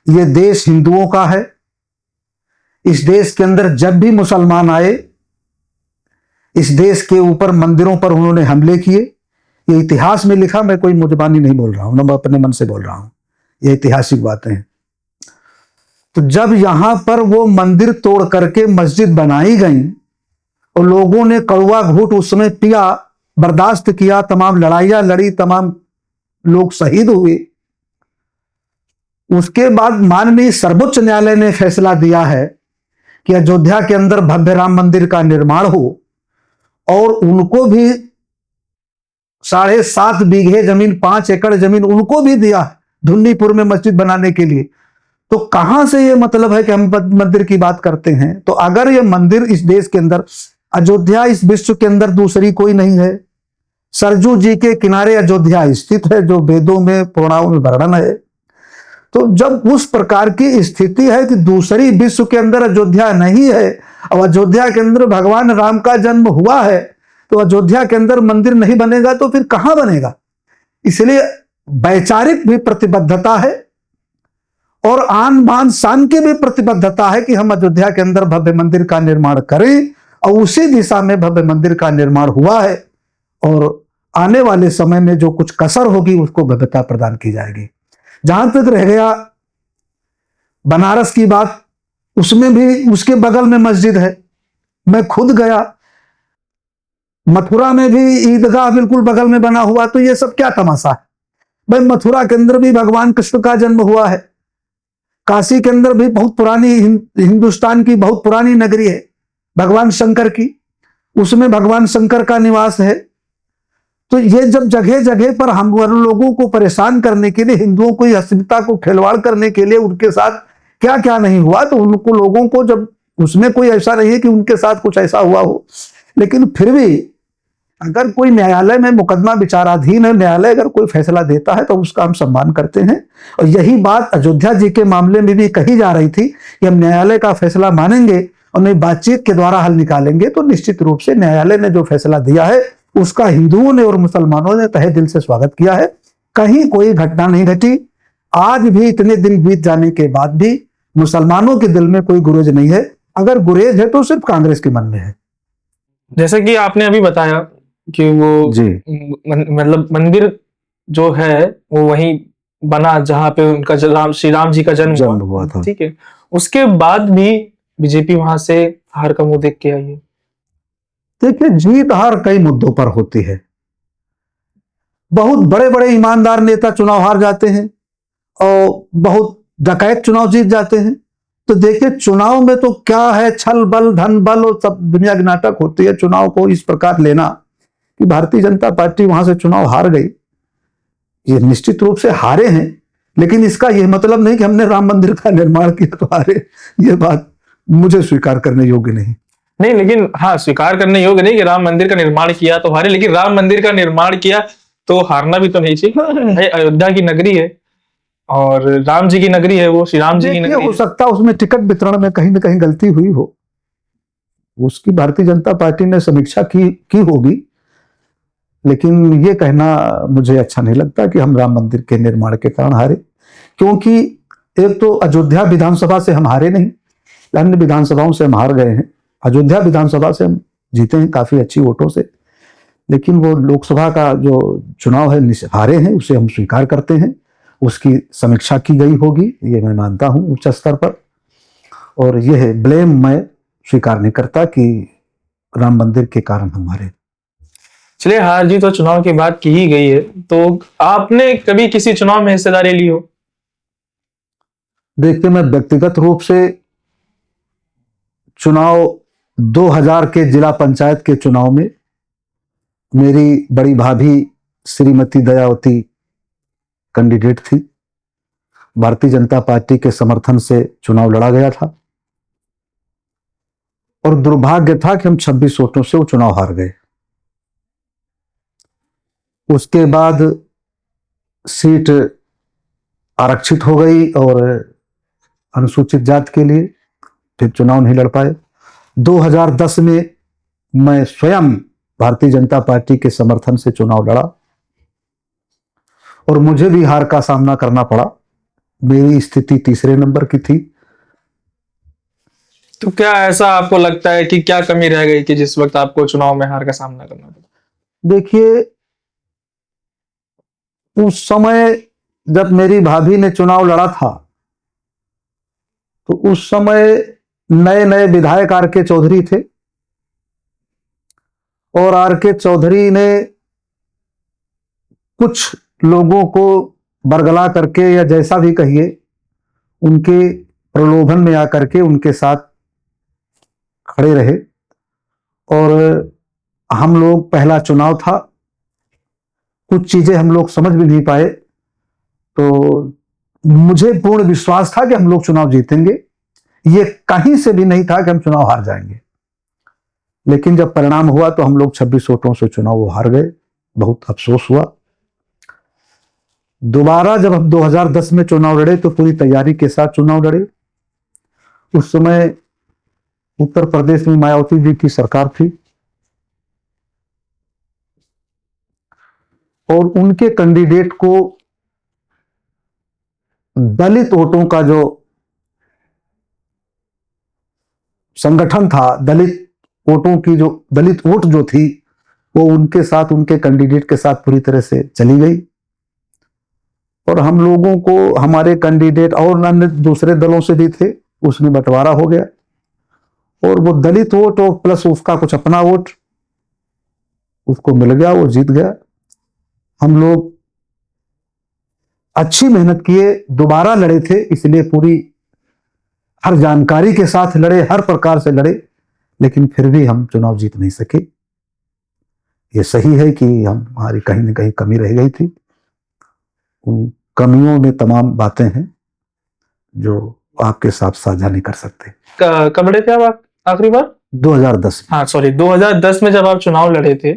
यह देश हिंदुओं का है। इस देश के अंदर जब भी मुसलमान आए इस देश के ऊपर मंदिरों पर उन्होंने हमले किए। ये इतिहास में लिखा, मैं कोई मुजबानी नहीं बोल रहा हूं, ना मैं अपने मन से बोल रहा हूं, ये ऐतिहासिक बातें हैं। तो जब यहां पर वो मंदिर तोड़ करके मस्जिद बनाई गई और लोगों ने कड़वा घूंट उस समय पिया, बर्दाश्त किया, तमाम लड़ाइयां लड़ी, तमाम लोग शहीद हुए, उसके बाद माननीय सर्वोच्च न्यायालय ने फैसला दिया है कि अयोध्या के अंदर भव्य राम मंदिर का निर्माण हो और उनको भी 7.5 बीघे जमीन, 5 एकड़ जमीन उनको भी दिया है धुन्नीपुर में मस्जिद बनाने के लिए। तो कहां से ये मतलब है कि हम मंदिर की बात करते हैं? तो अगर ये मंदिर इस देश के अंदर, अयोध्या इस विश्व के अंदर दूसरी कोई नहीं है। सरजू जी के किनारे अयोध्या स्थित है, जो वेदों में पुराणों में वर्णन है। तो जब उस प्रकार की स्थिति है कि दूसरी विश्व के अंदर अयोध्या नहीं है और अयोध्या के अंदर भगवान राम का जन्म हुआ है, तो अयोध्या के अंदर मंदिर नहीं बनेगा तो फिर कहां बनेगा? इसलिए वैचारिक भी प्रतिबद्धता है और आन बान शान की भी प्रतिबद्धता है कि हम अयोध्या के अंदर भव्य मंदिर का निर्माण करें, और उसी दिशा में भव्य मंदिर का निर्माण हुआ है और आने वाले समय में जो कुछ कसर होगी उसको भव्यता प्रदान की जाएगी। जहां तक रह गया बनारस की बात, उसमें भी उसके बगल में मस्जिद है, मैं खुद गया। मथुरा में भी ईदगाह बिल्कुल बगल में बना हुआ, तो ये सब क्या तमाशा है भाई? मथुरा के अंदर भी भगवान कृष्ण का जन्म हुआ है। काशी के अंदर भी बहुत पुरानी, हिंदुस्तान की बहुत पुरानी नगरी है भगवान शंकर की, उसमें भगवान शंकर का निवास है। तो ये जब जगह जगह पर हम लोगों को परेशान करने के लिए, हिंदुओं को अस्मिता को खिलवाड़ करने के लिए उनके साथ क्या क्या नहीं हुआ, तो उनको लोगों को जब उसमें कोई ऐसा नहीं है कि उनके साथ कुछ ऐसा हुआ हो, लेकिन फिर भी अगर कोई न्यायालय में मुकदमा विचाराधीन है, न्यायालय अगर कोई फैसला देता है तो उसका हम सम्मान करते हैं। और यही बात अयोध्या जी के मामले में भी कही जा रही थी कि हम न्यायालय का फैसला मानेंगे और नहीं बातचीत के द्वारा हल निकालेंगे। तो निश्चित रूप से न्यायालय ने जो फैसला दिया है उसका हिंदुओं ने और मुसलमानों ने तहे दिल से स्वागत किया है। कहीं कोई घटना नहीं घटी। आज भी इतने दिन बीत जाने के बाद भी मुसलमानों के दिल में कोई गुरेज नहीं है। अगर गुरेज है तो सिर्फ कांग्रेस के मन में है। जैसे कि आपने अभी बताया कि वो जी मतलब मंदिर जो है वो वहीं बना जहां पे उनका श्री राम जी का जन्म हुआ था। ठीक है, उसके बाद भी बीजेपी वहां से हार का मुंह देख के आई है। देखिए, जीत हार कई मुद्दों पर होती है। बहुत बड़े बड़े ईमानदार नेता चुनाव हार जाते हैं और बहुत डकैत चुनाव जीत जाते हैं। तो देखिए, चुनाव में तो क्या है, छल बल धन बल और सब दुनिया की नाटक होती है। चुनाव को इस प्रकार लेना कि भारतीय जनता पार्टी वहां से चुनाव हार गई, ये निश्चित रूप से हारे हैं, लेकिन इसका यह मतलब नहीं कि हमने राम मंदिर का निर्माण किया तो हारे। ये बात मुझे स्वीकार करने योग्य नहीं। नहीं, लेकिन हाँ, स्वीकार करने योग्य नहीं कि राम मंदिर का निर्माण किया तो हारे, लेकिन राम मंदिर का निर्माण किया तो हारना भी तो नहीं चाहिए। अयोध्या की नगरी है और राम जी की नगरी है, वो श्री राम जी की नगरी। हो सकता है उसमें टिकट वितरण में कहीं ना कहीं गलती हुई हो, उसकी भारतीय जनता पार्टी ने समीक्षा की होगी, लेकिन ये कहना मुझे अच्छा नहीं लगता कि हम राम मंदिर के निर्माण के कारण हारे। क्योंकि एक तो अयोध्या विधानसभा से हम हारे नहीं, अन्य विधानसभाओं से हम हार गए हैं। अयोध्या विधानसभा से हम जीते हैं काफी अच्छी वोटों से, लेकिन वो लोकसभा का जो चुनाव है हारे हैं, उसे हम स्वीकार करते हैं। उसकी समीक्षा की गई होगी, ये मैं मानता हूं उच्च स्तर पर, और यह ब्लेम मैं स्वीकार नहीं करता कि राम मंदिर के कारण हम हारे। चलिए, हार जी तो चुनाव की बात की ही गई है, तो आपने कभी किसी चुनाव में हिस्सेदारी ली हो? देखिए, मैं व्यक्तिगत रूप से चुनाव 2000 के जिला पंचायत के चुनाव में मेरी बड़ी भाभी श्रीमती दयावती कैंडिडेट थी, भारतीय जनता पार्टी के समर्थन से चुनाव लड़ा गया था और दुर्भाग्य था कि हम 26 वोटों से वो चुनाव हार गए। उसके बाद सीट आरक्षित हो गई और अनुसूचित जाति के लिए फिर चुनाव नहीं लड़ पाए। 2010 में मैं स्वयं भारतीय जनता पार्टी के समर्थन से चुनाव लड़ा और मुझे भी हार का सामना करना पड़ा। मेरी स्थिति तीसरे नंबर की थी। तो क्या ऐसा आपको लगता है कि क्या कमी रह गई कि जिस वक्त आपको चुनाव में हार का सामना करना पड़ा? देखिए, उस समय जब मेरी भाभी ने चुनाव लड़ा था तो उस समय नए नए विधायक आर के चौधरी थे और आर के चौधरी ने कुछ लोगों को बरगला करके या जैसा भी कहिए उनके प्रलोभन में आकर के उनके साथ खड़े रहे और हम लोग, पहला चुनाव था, कुछ चीजें हम लोग समझ भी नहीं पाए। तो मुझे पूर्ण विश्वास था कि हम लोग चुनाव जीतेंगे, ये कहीं से भी नहीं था कि हम चुनाव हार जाएंगे। लेकिन जब परिणाम हुआ तो हम लोग 26 वोटों से चुनाव हार गए। बहुत अफसोस हुआ। दोबारा जब हम 2010 में चुनाव लड़े तो पूरी तैयारी के साथ चुनाव लड़े। उस समय उत्तर प्रदेश में मायावती जी की सरकार थी और उनके कैंडिडेट को दलित वोटों का जो संगठन था, दलित वोट जो थी वो उनके साथ, उनके कैंडिडेट के साथ पूरी तरह से चली गई और हम लोगों को, हमारे कैंडिडेट और अन्य दूसरे दलों से भी थे, उसमें बंटवारा हो गया और वो दलित वोट और प्लस उसका कुछ अपना वोट उसको मिल गया, वो जीत गया। हम लोग अच्छी मेहनत किए, दोबारा लड़े थे, इसलिए पूरी हर जानकारी के साथ लड़े, हर प्रकार से लड़े, लेकिन फिर भी हम चुनाव जीत नहीं सके। ये सही है कि हमारी कहीं ना कहीं कमी रह गई थी। उन कमियों में तमाम बातें हैं जो आपके साथ साझा नहीं कर सकते। कब लड़े थे आप आखिरी बार? 2010 में। हाँ सॉरी, 2010 में जब आप चुनाव लड़े थे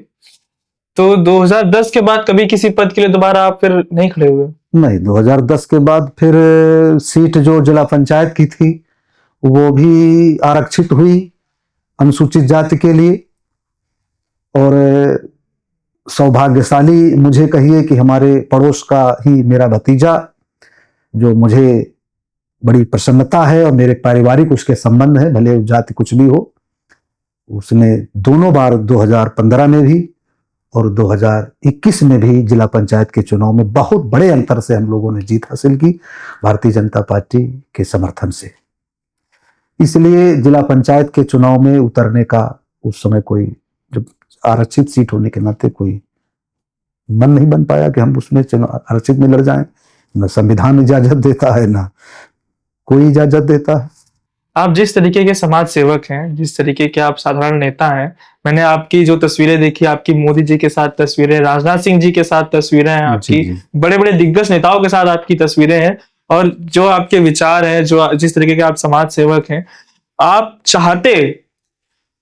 तो 2010 के बाद कभी किसी पद के लिए दोबारा आप फिर नहीं खड़े हुए? नहीं, 2010 के बाद फिर सीट जो जिला पंचायत की थी वो भी आरक्षित हुई अनुसूचित जाति के लिए और सौभाग्यशाली मुझे कहिए कि हमारे पड़ोस का ही मेरा भतीजा, जो मुझे बड़ी प्रसन्नता है और मेरे पारिवारिक उसके संबंध है, भले जाति कुछ भी हो, उसने दोनों बार 2015 में भी और 2021 में भी जिला पंचायत के चुनाव में बहुत बड़े अंतर से हम लोगों ने जीत हासिल की भारतीय जनता पार्टी के समर्थन से। इसलिए जिला पंचायत के चुनाव में उतरने का उस समय कोई, जब आरक्षित सीट होने के नाते, कोई मन नहीं बन पाया कि हम उसमें आरक्षित में लड़ जाएं। न संविधान इजाजत देता है, ना कोई इजाजत देता है। आप जिस तरीके के समाज सेवक हैं, जिस तरीके के आप साधारण नेता हैं, मैंने आपकी जो तस्वीरें देखी, आपकी मोदी जी के साथ तस्वीरें, राजनाथ सिंह जी के साथ तस्वीरें हैं, आपकी बड़े बड़े दिग्गज नेताओं के साथ आपकी तस्वीरें हैं और जो आपके विचार हैं, जो जिस तरीके के आप समाज सेवक हैं, आप चाहते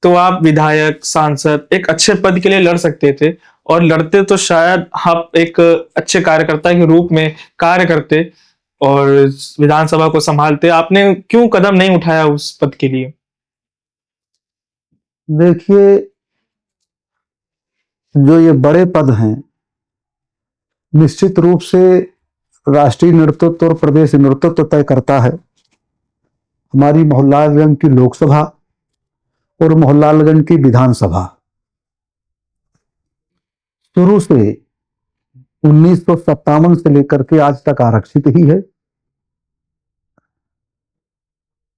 तो आप विधायक, सांसद, एक अच्छे पद के लिए लड़ सकते थे और लड़ते तो शायद आप एक अच्छे कार्यकर्ता के रूप में कार्य करते और विधानसभा को संभालते। आपने क्यों कदम नहीं उठाया उस पद के लिए? देखिए, जो ये बड़े पद हैं, निश्चित रूप से राष्ट्रीय नेतृत्व और प्रदेश नेतृत्व तय करता है। हमारी मोहनलालगंज की लोकसभा और मोहनलालगंज की विधानसभा शुरू से 1957 से लेकर के आज तक आरक्षित ही है।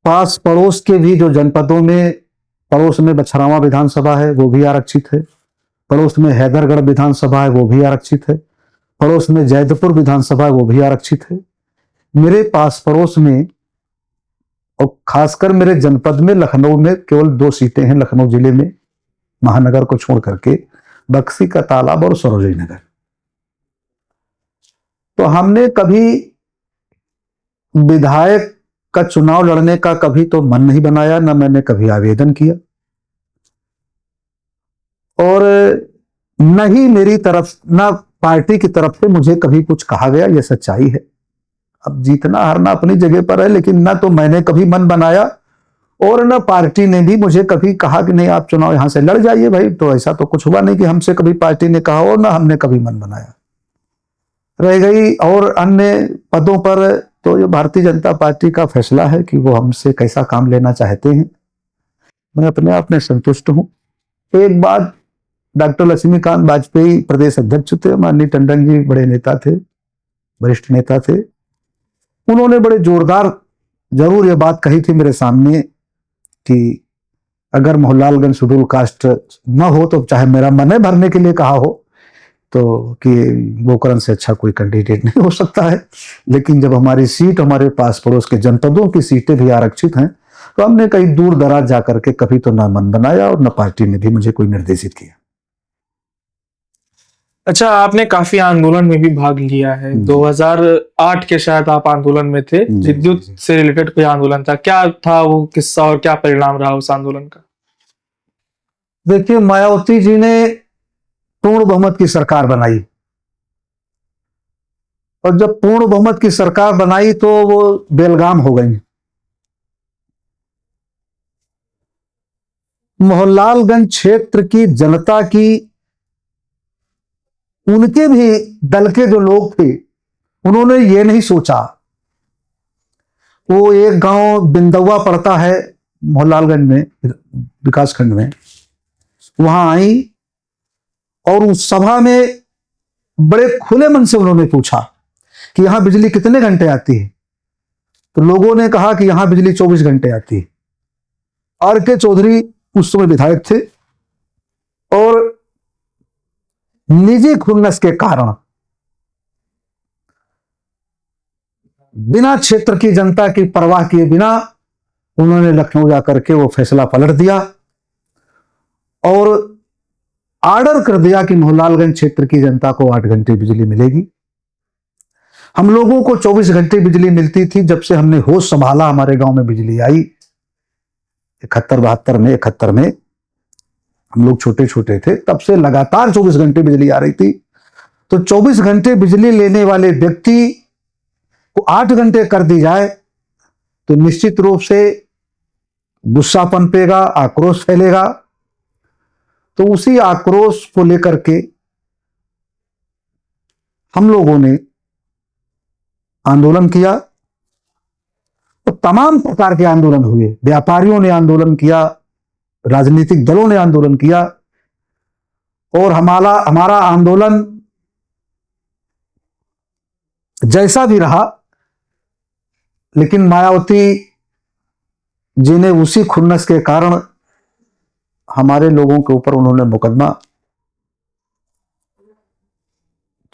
पास पड़ोस के भी जो जनपदों में, पड़ोस में बछरावा विधानसभा है वो भी आरक्षित है, पड़ोस में हैदरगढ़ विधानसभा है वो भी आरक्षित है, पड़ोस में जैदपुर विधानसभा है वो भी आरक्षित है। मेरे पास पड़ोस में और खासकर मेरे जनपद में, लखनऊ में केवल 2 सीटें हैं, लखनऊ जिले में महानगर को छोड़ करके, बक्सी का तालाब और सरोजनी नगर। तो हमने कभी विधायक का चुनाव लड़ने का कभी तो मन नहीं बनाया, ना मैंने कभी आवेदन किया और न ही मेरी तरफ, ना पार्टी की तरफ से मुझे कभी कुछ कहा गया। यह सच्चाई है। अब जीतना हारना अपनी जगह पर है, लेकिन ना तो मैंने कभी मन बनाया और न पार्टी ने भी मुझे कभी कहा कि नहीं आप चुनाव यहां से लड़ जाइए भाई। तो ऐसा तो कुछ हुआ नहीं कि हमसे कभी पार्टी ने कहा और ना हमने कभी मन बनाया। रह गई और अन्य पदों पर, तो ये भारतीय जनता पार्टी का फैसला है कि वो हमसे कैसा काम लेना चाहते हैं। मैं अपने आप में संतुष्ट हूं। एक बात, डॉक्टर लक्ष्मीकांत वाजपेयी प्रदेश अध्यक्ष थे, माननीय टंडन जी बड़े नेता थे, वरिष्ठ नेता थे। उन्होंने बड़े जोरदार जरूर ये बात कही थी मेरे सामने कि अगर मोहनलालगंज शेड्यूल कास्ट न हो तो, चाहे मेरा मन भरने के लिए कहा हो, तो कि गोकर्ण से अच्छा कोई कैंडिडेट नहीं हो सकता है। लेकिन जब हमारी सीट, हमारे पास पड़ोस के जनपदों की सीटें भी आरक्षित हैं, तो हमने कहीं दूर दराज जाकर के कभी तो ना मन बनाया और न पार्टी ने भी मुझे कोई निर्देशित किया। अच्छा, आपने काफी आंदोलन में भी भाग लिया है। 2008 के शायद आप आंदोलन में थे, विद्युत से रिलेटेड कोई आंदोलन था। क्या था वो किस्सा और क्या परिणाम रहा उस आंदोलन का? देखिए, मायावती जी ने पूर्ण बहुमत की सरकार बनाई और जब पूर्ण बहुमत की सरकार बनाई तो वो बेलगाम हो गई। मोहनलालगंज क्षेत्र की जनता की, उनके भी दल के जो लोग थे, उन्होंने ये नहीं सोचा। वो एक गांव बिंदुआ पड़ता है मोहनलालगंज में, विकासखंड में, वहां आई और उस सभा में बड़े खुले मन से उन्होंने पूछा कि यहां बिजली कितने घंटे आती है। तो लोगों ने कहा कि यहां बिजली 24 घंटे आती है। आर के चौधरी उस समय विधायक थे और निजी खुन्नस के कारण बिना क्षेत्र की जनता की परवाह किए बिना उन्होंने लखनऊ जाकर के वो फैसला पलट दिया और ऑर्डर कर दिया कि मोहनलालगंज क्षेत्र की जनता को 8 घंटे बिजली मिलेगी। हम लोगों को 24 घंटे बिजली मिलती थी। जब से हमने होश संभाला, हमारे गांव में बिजली आई 71 में हम लोग छोटे छोटे थे, तब से लगातार 24 घंटे बिजली आ रही थी। तो 24 घंटे बिजली लेने वाले व्यक्ति को 8 घंटे कर दी जाए तो निश्चित रूप से गुस्सा पनपेगा, आक्रोश फैलेगा। तो उसी आक्रोश को लेकर के हम लोगों ने आंदोलन किया। तो तमाम प्रकार के आंदोलन हुए। व्यापारियों ने आंदोलन किया, राजनीतिक दलों ने आंदोलन किया और हमारा आंदोलन जैसा भी रहा, लेकिन मायावती जी ने उसी खुन्नस के कारण हमारे लोगों के ऊपर उन्होंने मुकदमा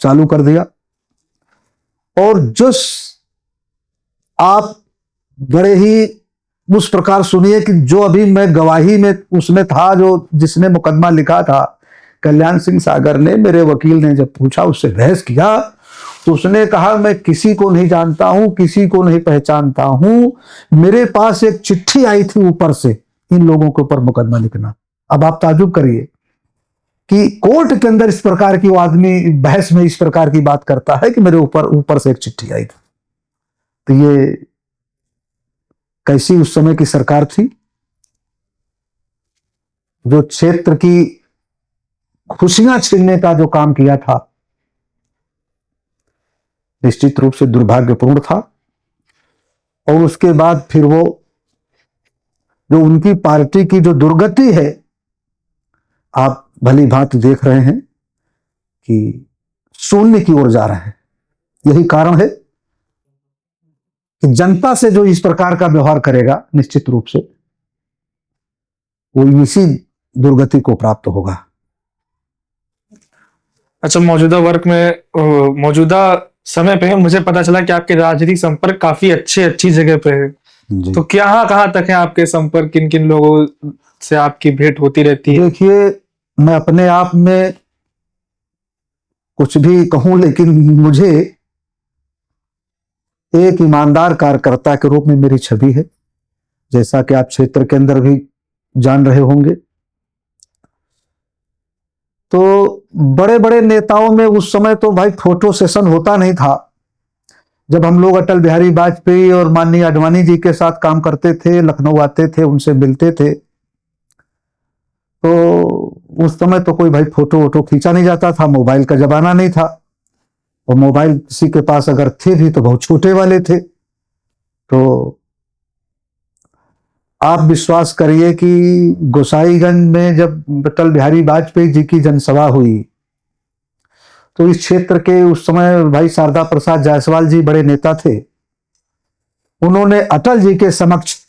चालू कर दिया। और जिस आप बड़े ही उस प्रकार सुनिए कि जो अभी मैं गवाही में उसमें था, जो जिसने मुकदमा लिखा था कल्याण सिंह सागर ने, मेरे वकील ने जब पूछा, उससे बहस किया, तो उसने कहा मैं किसी को नहीं जानता हूं, किसी को नहीं पहचानता हूं, मेरे पास एक चिट्ठी आई थी ऊपर से इन लोगों के ऊपर मुकदमा लिखना। अब आप ताजुब करिए कि कोर्ट के अंदर इस प्रकार की, वो आदमी बहस में इस प्रकार की बात करता है कि मेरे ऊपर से एक चिट्ठी आई थी। तो ये कैसी उस समय की सरकार थी जो क्षेत्र की खुशियां छीनने का जो काम किया था, निश्चित रूप से दुर्भाग्यपूर्ण था। और उसके बाद फिर वो जो उनकी पार्टी की जो दुर्गति है, आप भली भांति देख रहे हैं कि शून्य की ओर जा रहे हैं। यही कारण है कि जनता से जो इस प्रकार का व्यवहार करेगा, निश्चित रूप से वो इसी दुर्गति को प्राप्त होगा। अच्छा, मौजूदा समय पे मुझे पता चला कि आपके राजनीतिक संपर्क काफी अच्छी जगह पे है। तो कहाँ तक है आपके संपर्क, किन किन लोगों से आपकी भेंट होती रहती है? देखिए, मैं अपने आप में कुछ भी कहूं, लेकिन मुझे एक ईमानदार कार्यकर्ता के रूप में मेरी छवि है, जैसा कि आप क्षेत्र के अंदर भी जान रहे होंगे। तो बड़े बड़े नेताओं में उस समय तो भाई फोटो सेशन होता नहीं था। जब हम लोग अटल बिहारी वाजपेयी और माननीय आडवाणी जी के साथ काम करते थे, लखनऊ आते थे, उनसे मिलते थे, तो उस समय तो कोई भाई फोटो वोटो खींचा नहीं जाता था। मोबाइल का जमाना नहीं था, और मोबाइल किसी के पास अगर थे भी तो बहुत छोटे वाले थे। तो आप विश्वास करिए कि गोसाईगंज में जब अटल बिहारी वाजपेयी जी की जनसभा हुई, तो इस क्षेत्र के उस समय भाई शारदा प्रसाद जायसवाल जी बड़े नेता थे। उन्होंने अटल जी के समक्ष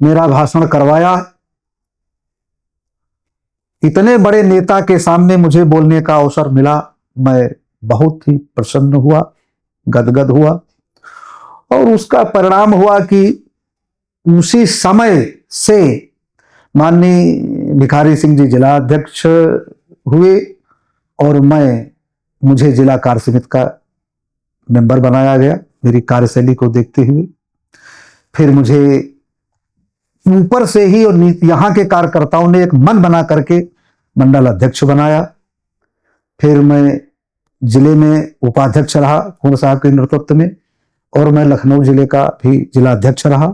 मेरा भाषण करवाया। इतने बड़े नेता के सामने मुझे बोलने का अवसर मिला, मैं बहुत ही प्रसन्न हुआ, गदगद हुआ। और उसका परिणाम हुआ कि उसी समय से माननीय भिखारी सिंह जी जिला अध्यक्ष हुए और मुझे जिला कार्य समिति का मेंबर बनाया गया, मेरी कार्यशैली को देखते हुए। फिर मुझे ऊपर से ही और यहाँ के कार्यकर्ताओं ने एक मन बना करके मंडल अध्यक्ष बनाया। फिर मैं जिले में उपाध्यक्ष रहा कुंवर साहब के नेतृत्व में, और मैं लखनऊ जिले का भी जिला अध्यक्ष रहा।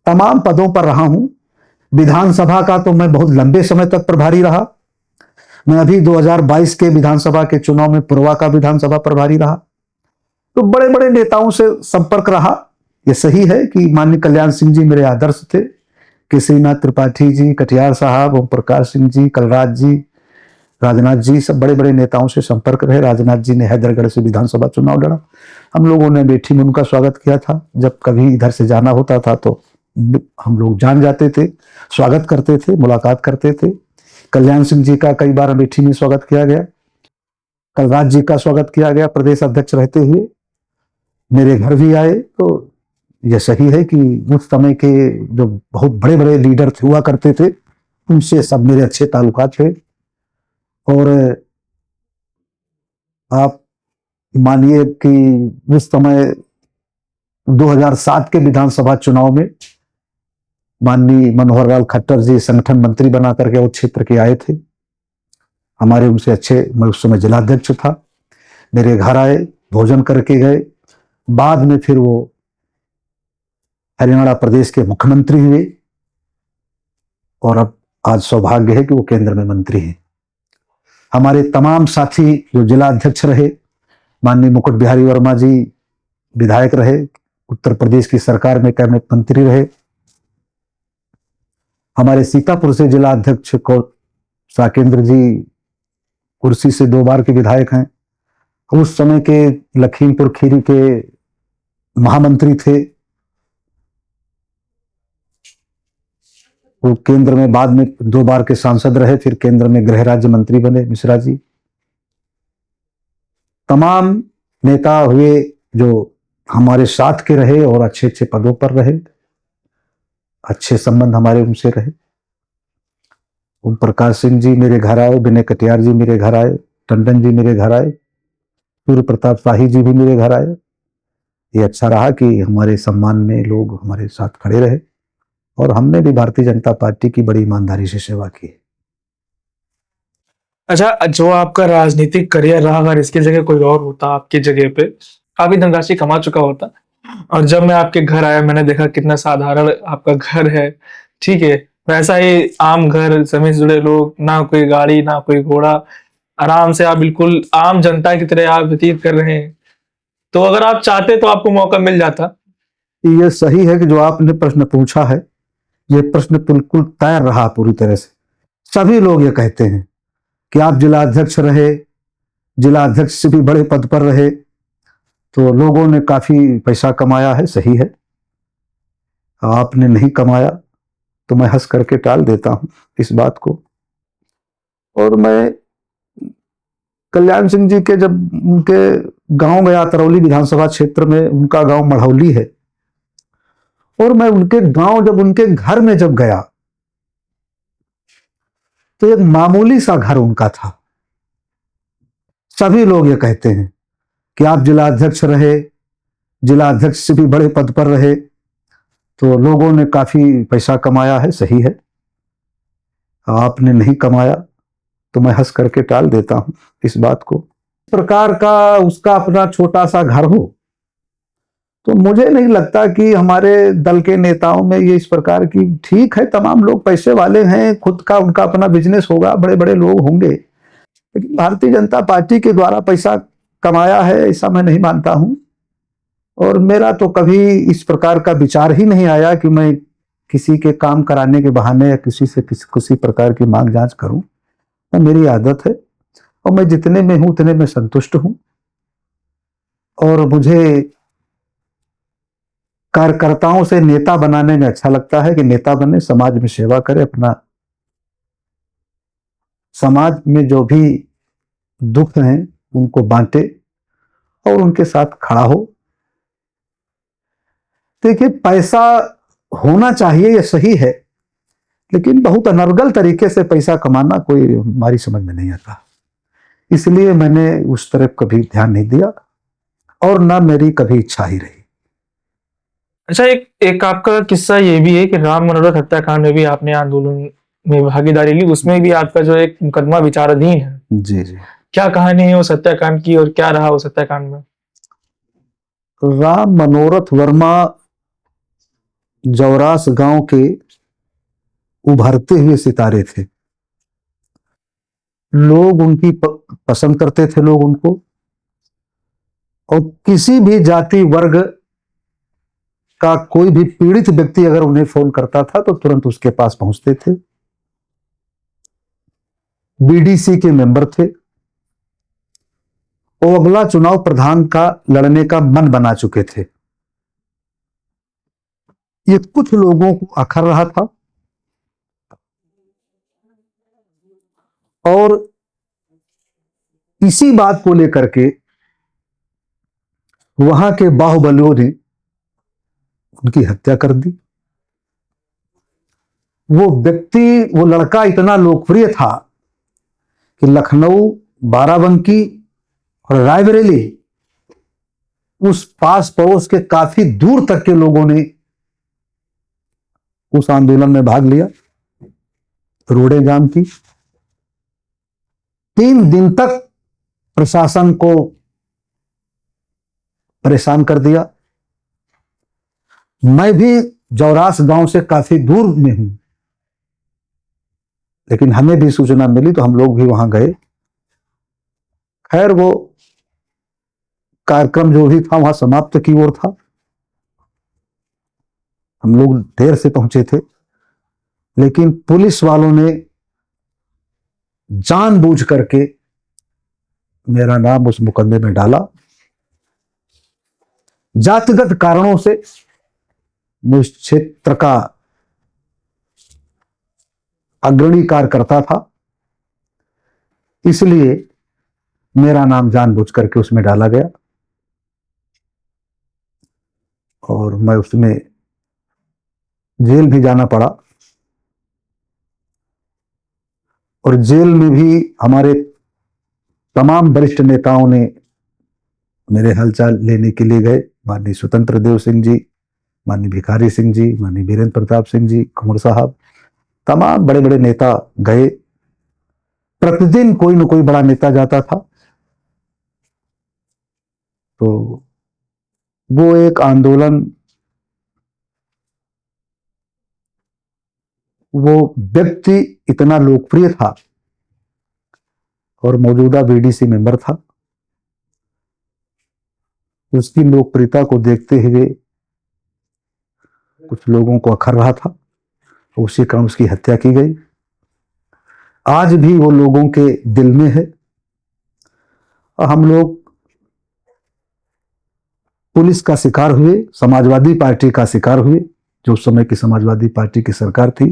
तमाम पदों पर रहा हूं। विधानसभा का तो मैं बहुत लंबे समय तक प्रभारी रहा। मैं अभी 2022 के विधानसभा के चुनाव में पुरवा का विधानसभा प्रभारी रहा। तो बड़े बड़े नेताओं से संपर्क रहा। ये सही है कि माननीय कल्याण सिंह जी मेरे आदर्श थे, केसरीनाथ त्रिपाठी जी, कटियार साहब, ओम प्रकाश सिंह जी, कलराज जी, राजनाथ जी, सब बड़े बड़े नेताओं से संपर्क रहे। राजनाथ जी ने हैदरगढ़ से विधानसभा चुनाव लड़ा। हम लोगों ने अमेठी में उनका स्वागत किया था। जब कभी इधर से जाना होता था तो हम लोग जान जाते थे, स्वागत करते थे, मुलाकात करते थे। कल्याण सिंह जी का कई बार अमेठी में स्वागत किया गया। कलराज जी का स्वागत किया गया प्रदेश अध्यक्ष रहते हुए। मेरे घर भी आए। तो यह सही है कि उस समय के जो बहुत बड़े बड़े लीडर हुआ करते थे, उनसे सब मेरे अच्छे ताल्लुकात थे। और आप मानिए कि उस समय 2007 के विधानसभा चुनाव में माननीय मनोहर लाल खट्टर जी संगठन मंत्री बना करके वो क्षेत्र के आए थे। हमारे उनसे अच्छे, मैं उस समय जिलाध्यक्ष था, मेरे घर आए, भोजन करके गए। बाद में फिर वो हरियाणा प्रदेश के मुख्यमंत्री हुए, और अब आज सौभाग्य है कि वो केंद्र में मंत्री हैं। हमारे तमाम साथी जो जिला अध्यक्ष रहे, माननीय मुकुट बिहारी वर्मा जी विधायक रहे, उत्तर प्रदेश की सरकार में कैबिनेट मंत्री रहे। हमारे सीतापुर से जिला अध्यक्ष को साकेंद्र जी कुर्सी से 2 बार के विधायक हैं। उस समय के लखीमपुर खीरी के महामंत्री थे। वो केंद्र में बाद में 2 बार के सांसद रहे, फिर केंद्र में गृह राज्य मंत्री बने मिश्रा जी। तमाम नेता हुए जो हमारे साथ के रहे और अच्छे अच्छे पदों पर रहे, अच्छे संबंध हमारे उनसे रहे। ओम प्रकाश सिंह जी मेरे घर आए, विनय कटियार जी मेरे घर आए, टंडन जी मेरे घर आए, सूर्य प्रताप शाही जी भी मेरे घर आए। ये अच्छा रहा कि हमारे सम्मान में लोग हमारे साथ खड़े रहे, और हमने भी भारतीय जनता पार्टी की बड़ी ईमानदारी से सेवा की। अच्छा, जो आपका राजनीतिक करियर रहा, अगर इसकी जगह कोई और होता आपकी जगह पे, काफी धनराशि कमा चुका होता, और जब मैं आपके घर आया मैंने देखा कितना साधारण आपका घर है, ठीक है, वैसा ही आम घर, जमीन से जुड़े लोग, ना कोई गाड़ी ना कोई घोड़ा, आराम से आप बिल्कुल आम जनता की तरह आप व्यतीत कर रहे हैं। तो अगर आप चाहते तो आपको मौका मिल जाता। ये सही है कि जो आपने प्रश्न पूछा है, ये प्रश्न बिल्कुल तैयार रहा पूरी तरह से। सभी लोग ये कहते हैं कि आप जिला अध्यक्ष रहे, जिला अध्यक्ष से भी बड़े पद पर रहे, तो लोगों ने काफी पैसा कमाया है। सही है, आपने नहीं कमाया तो मैं हंस करके टाल देता हूं इस बात को। और मैं कल्याण सिंह जी के जब उनके गांव गया, तरौली विधानसभा क्षेत्र में उनका गांव मढ़ौली है, और मैं उनके गांव जब उनके घर में जब गया तो एक मामूली सा घर उनका था। सभी लोग ये कहते हैं कि आप जिला अध्यक्ष रहे, जिला अध्यक्ष से भी बड़े पद पर रहे, तो लोगों ने काफी पैसा कमाया है। सही है, आपने नहीं कमाया तो मैं हंस करके टाल देता हूं इस बात को। इस प्रकार का उसका अपना छोटा सा घर हो, तो मुझे नहीं लगता कि हमारे दल के नेताओं में ये इस प्रकार की, ठीक है तमाम लोग पैसे वाले हैं, खुद का उनका अपना बिजनेस होगा, बड़े बड़े लोग होंगे, लेकिन भारतीय जनता पार्टी के द्वारा पैसा कमाया है ऐसा मैं नहीं मानता हूं। और मेरा तो कभी इस प्रकार का विचार ही नहीं आया कि मैं किसी के काम कराने के बहाने या किसी से किसी प्रकार की मांग जांच करूं। तो मेरी आदत है, और मैं जितने में हूं उतने में संतुष्ट हूं। और मुझे कार्यकर्ताओं से नेता बनाने में अच्छा लगता है कि नेता बने, समाज में सेवा करे, अपना समाज में जो भी दुख हैं उनको बांटे और उनके साथ खड़ा हो। देखिए, पैसा होना चाहिए, ये सही है, लेकिन बहुत अनर्गल तरीके से पैसा कमाना कोई हमारी समझ में नहीं आता। इसलिए मैंने उस तरफ कभी ध्यान नहीं दिया, और ना मेरी कभी इच्छा ही रही। अच्छा, एक आपका किस्सा ये भी है कि राम मनोरथ हत्याकांड में भी आपने आंदोलन में भागीदारी ली, उसमें भी आपका जो एक मुकदमा विचाराधीन है। जी जी। क्या कहानी है उस हत्याकांड की और क्या रहा उस हत्याकांड में? राम मनोरथ वर्मा जौरास गांव के उभरते हुए सितारे थे। लोग उनकी पसंद करते थे, लोग उनको, और किसी भी जाति वर्ग का कोई भी पीड़ित व्यक्ति अगर उन्हें फोन करता था तो तुरंत उसके पास पहुंचते थे। बीडीसी के मेंबर थे। वो अगला चुनाव प्रधान का लड़ने का मन बना चुके थे। ये कुछ लोगों को अखर रहा था और इसी बात को लेकर के वहां के बाहुबलियों ने उनकी हत्या कर दी। वो व्यक्ति, वो लड़का इतना लोकप्रिय था कि लखनऊ, बाराबंकी और रायबरेली, उस पास पड़ोस के काफी दूर तक के लोगों ने उस आंदोलन में भाग लिया। रोडें जाम की। 3 दिन तक प्रशासन को परेशान कर दिया। मैं भी जौरास गांव से काफी दूर में हूं, लेकिन हमें भी सूचना मिली तो हम लोग भी वहां गए। खैर, वो कार्यक्रम जो भी था वहां समाप्त की ओर था। हम लोग देर से पहुंचे थे, लेकिन पुलिस वालों ने जानबूझ करके मेरा नाम उस मुकदमे में डाला। जातिगत कारणों से मैं उस क्षेत्र का अग्रणी कार्यकर्ता था, इसलिए मेरा नाम जानबूझ करके उसमें डाला गया और मैं उसमें जेल भी जाना पड़ा। और जेल में भी हमारे तमाम वरिष्ठ नेताओं ने मेरे हालचाल लेने के लिए गए। माननीय स्वतंत्र देव सिंह जी, माननीय भिखारी सिंह जी, माननीय वीरेंद्र प्रताप सिंह जी, कुंवर साहब, तमाम बड़े बड़े नेता गए। प्रतिदिन कोई न कोई बड़ा नेता जाता था। तो वो एक आंदोलन, वो व्यक्ति इतना लोकप्रिय था और मौजूदा बीडीसी मेंबर था। उसकी लोकप्रियता को देखते हुए कुछ लोगों को अखर रहा था, उसी कारण उसकी हत्या की गई। आज भी वो लोगों के दिल में है। और हम लोग पुलिस का शिकार हुए, समाजवादी पार्टी का शिकार हुए, जो उस समय की समाजवादी पार्टी की सरकार थी।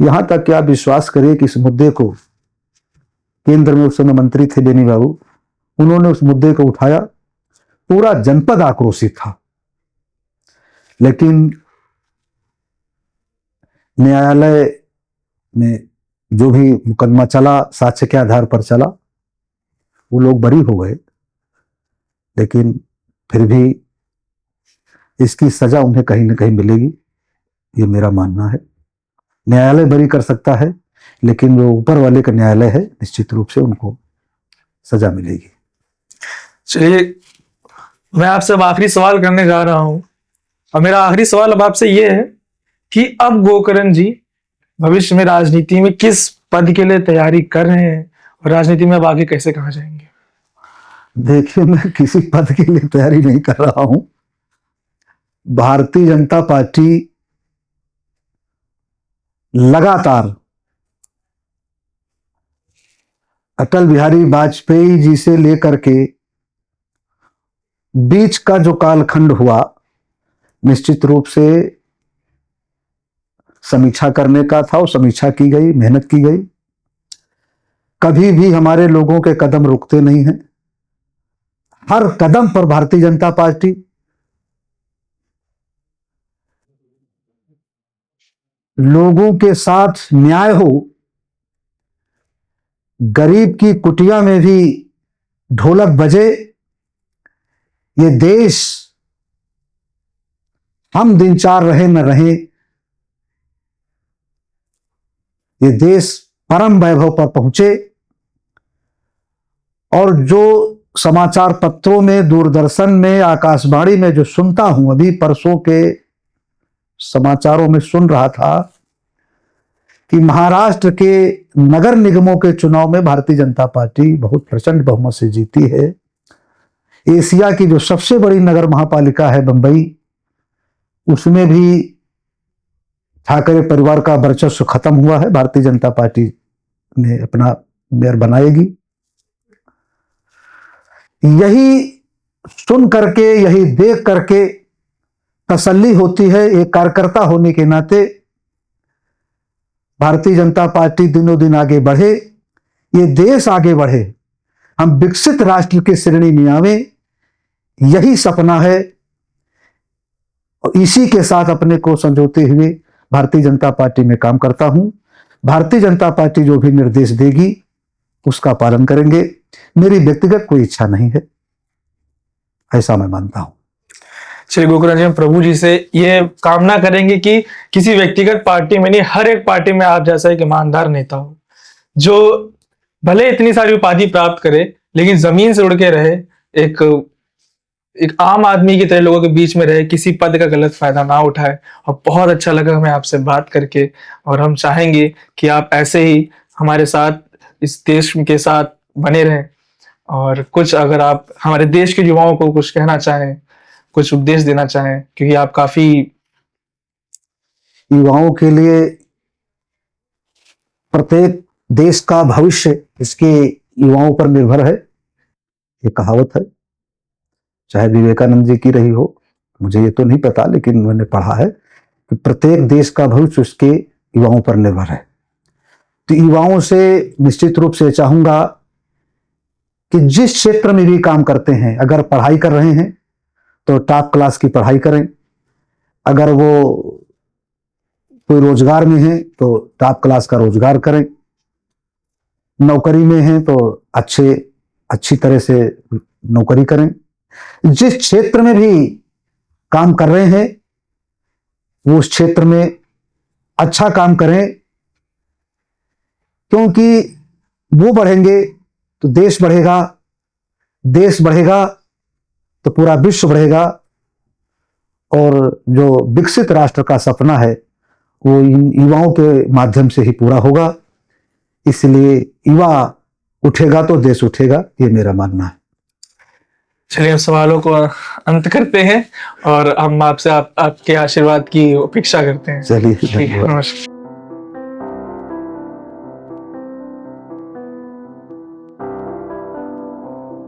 यहां तक कि आप विश्वास करिए कि इस मुद्दे को, केंद्र में उस समय मंत्री थे बेनी बाबू, उन्होंने उस मुद्दे को उठाया। पूरा जनपद आक्रोशित था, लेकिन न्यायालय में जो भी मुकदमा चला, साक्ष्य के आधार पर चला, वो लोग बरी हो गए। लेकिन फिर भी इसकी सजा उन्हें कहीं ना कहीं मिलेगी, ये मेरा मानना है। न्यायालय बरी कर सकता है, लेकिन वो ऊपर वाले का न्यायालय है, निश्चित रूप से उनको सजा मिलेगी। चलिए, मैं आपसे अब आखिरी सवाल करने जा रहा हूं और मेरा आखिरी सवाल अब आपसे ये है कि अब गोकर्ण जी भविष्य में राजनीति में किस पद के लिए तैयारी कर रहे हैं और राजनीति में अब आगे कैसे कहाँ जाएंगे? देखिए, मैं किसी पद के लिए तैयारी नहीं कर रहा हूं। भारतीय जनता पार्टी लगातार अटल बिहारी वाजपेयी जी से लेकर के बीच का जो कालखंड हुआ, निश्चित रूप से समीक्षा करने का था, और समीक्षा की गई, मेहनत की गई। कभी भी हमारे लोगों के कदम रुकते नहीं हैं। हर कदम पर भारतीय जनता पार्टी लोगों के साथ न्याय हो, गरीब की कुटिया में भी ढोलक बजे, ये देश हम दिन चार रहे न रहे, ये देश परम वैभव पर पहुंचे, और जो समाचार पत्रों में, दूरदर्शन में, आकाशवाणी में जो सुनता हूं, अभी परसों के समाचारों में सुन रहा था कि महाराष्ट्र के नगर निगमों के चुनाव में भारतीय जनता पार्टी बहुत प्रचंड बहुमत से जीती है। एशिया की जो सबसे बड़ी नगर महापालिका है बंबई, उसमें भी ठाकरे परिवार का वर्चस्व खत्म हुआ है। भारतीय जनता पार्टी ने अपना मेयर बनाएगी। यही सुन करके, यही देख करके तसल्ली होती है एक कार्यकर्ता होने के नाते। भारतीय जनता पार्टी दिनों दिन आगे बढ़े, ये देश आगे बढ़े, हम विकसित राष्ट्र की श्रेणी में आवे, यही सपना है। और इसी के साथ अपने को संजोते हुए भारतीय जनता पार्टी में काम करता हूं। भारतीय जनता पार्टी जो भी निर्देश देगी उसका पालन करेंगे। मेरी व्यक्तिगत कोई इच्छा नहीं है, ऐसा मैं मानता हूं। श्री गोकुल जी, हम प्रभु जी से ये कामना करेंगे कि किसी व्यक्तिगत पार्टी में नहीं, हर एक पार्टी में आप जैसा एक ईमानदार नेता हो, जो भले इतनी सारी उपाधि प्राप्त करे लेकिन जमीन से उड़ के रहे, एक आम आदमी की तरह लोगों के बीच में रहे, किसी पद का गलत फायदा ना उठाए। और बहुत अच्छा लगा हमें आपसे बात करके, और हम चाहेंगे कि आप ऐसे ही हमारे साथ, इस देश के साथ बने रहें। और कुछ अगर आप हमारे देश के युवाओं को कुछ कहना चाहें, कुछ उपदेश देना चाहें, क्योंकि आप काफी युवाओं के लिए प्रत्येक देश का भविष्य इसके युवाओं पर निर्भर है, ये कहावत है। चाहे विवेकानंद जी की रही हो, मुझे ये तो नहीं पता, लेकिन मैंने पढ़ा है कि प्रत्येक देश का भविष्य उसके युवाओं पर निर्भर है। तो युवाओं से निश्चित रूप से चाहूंगा कि जिस क्षेत्र में भी काम करते हैं, अगर पढ़ाई कर रहे हैं तो टॉप क्लास की पढ़ाई करें, अगर वो कोई रोजगार में है तो टॉप क्लास का रोजगार करें, नौकरी में है तो अच्छी तरह से नौकरी करें। जिस क्षेत्र में भी काम कर रहे हैं वो उस क्षेत्र में अच्छा काम करें, क्योंकि वो बढ़ेंगे तो देश बढ़ेगा, देश बढ़ेगा तो पूरा विश्व बढ़ेगा। और जो विकसित राष्ट्र का सपना है वो इन युवाओं के माध्यम से ही पूरा होगा। इसलिए युवा उठेगा तो देश उठेगा, ये मेरा मानना है। चलिए, हम सवालों को अंत करते हैं और हम आपसे आपके आशीर्वाद की अपेक्षा करते हैं। चलिए, ठीक है, धन्यवाद। नमस्कार।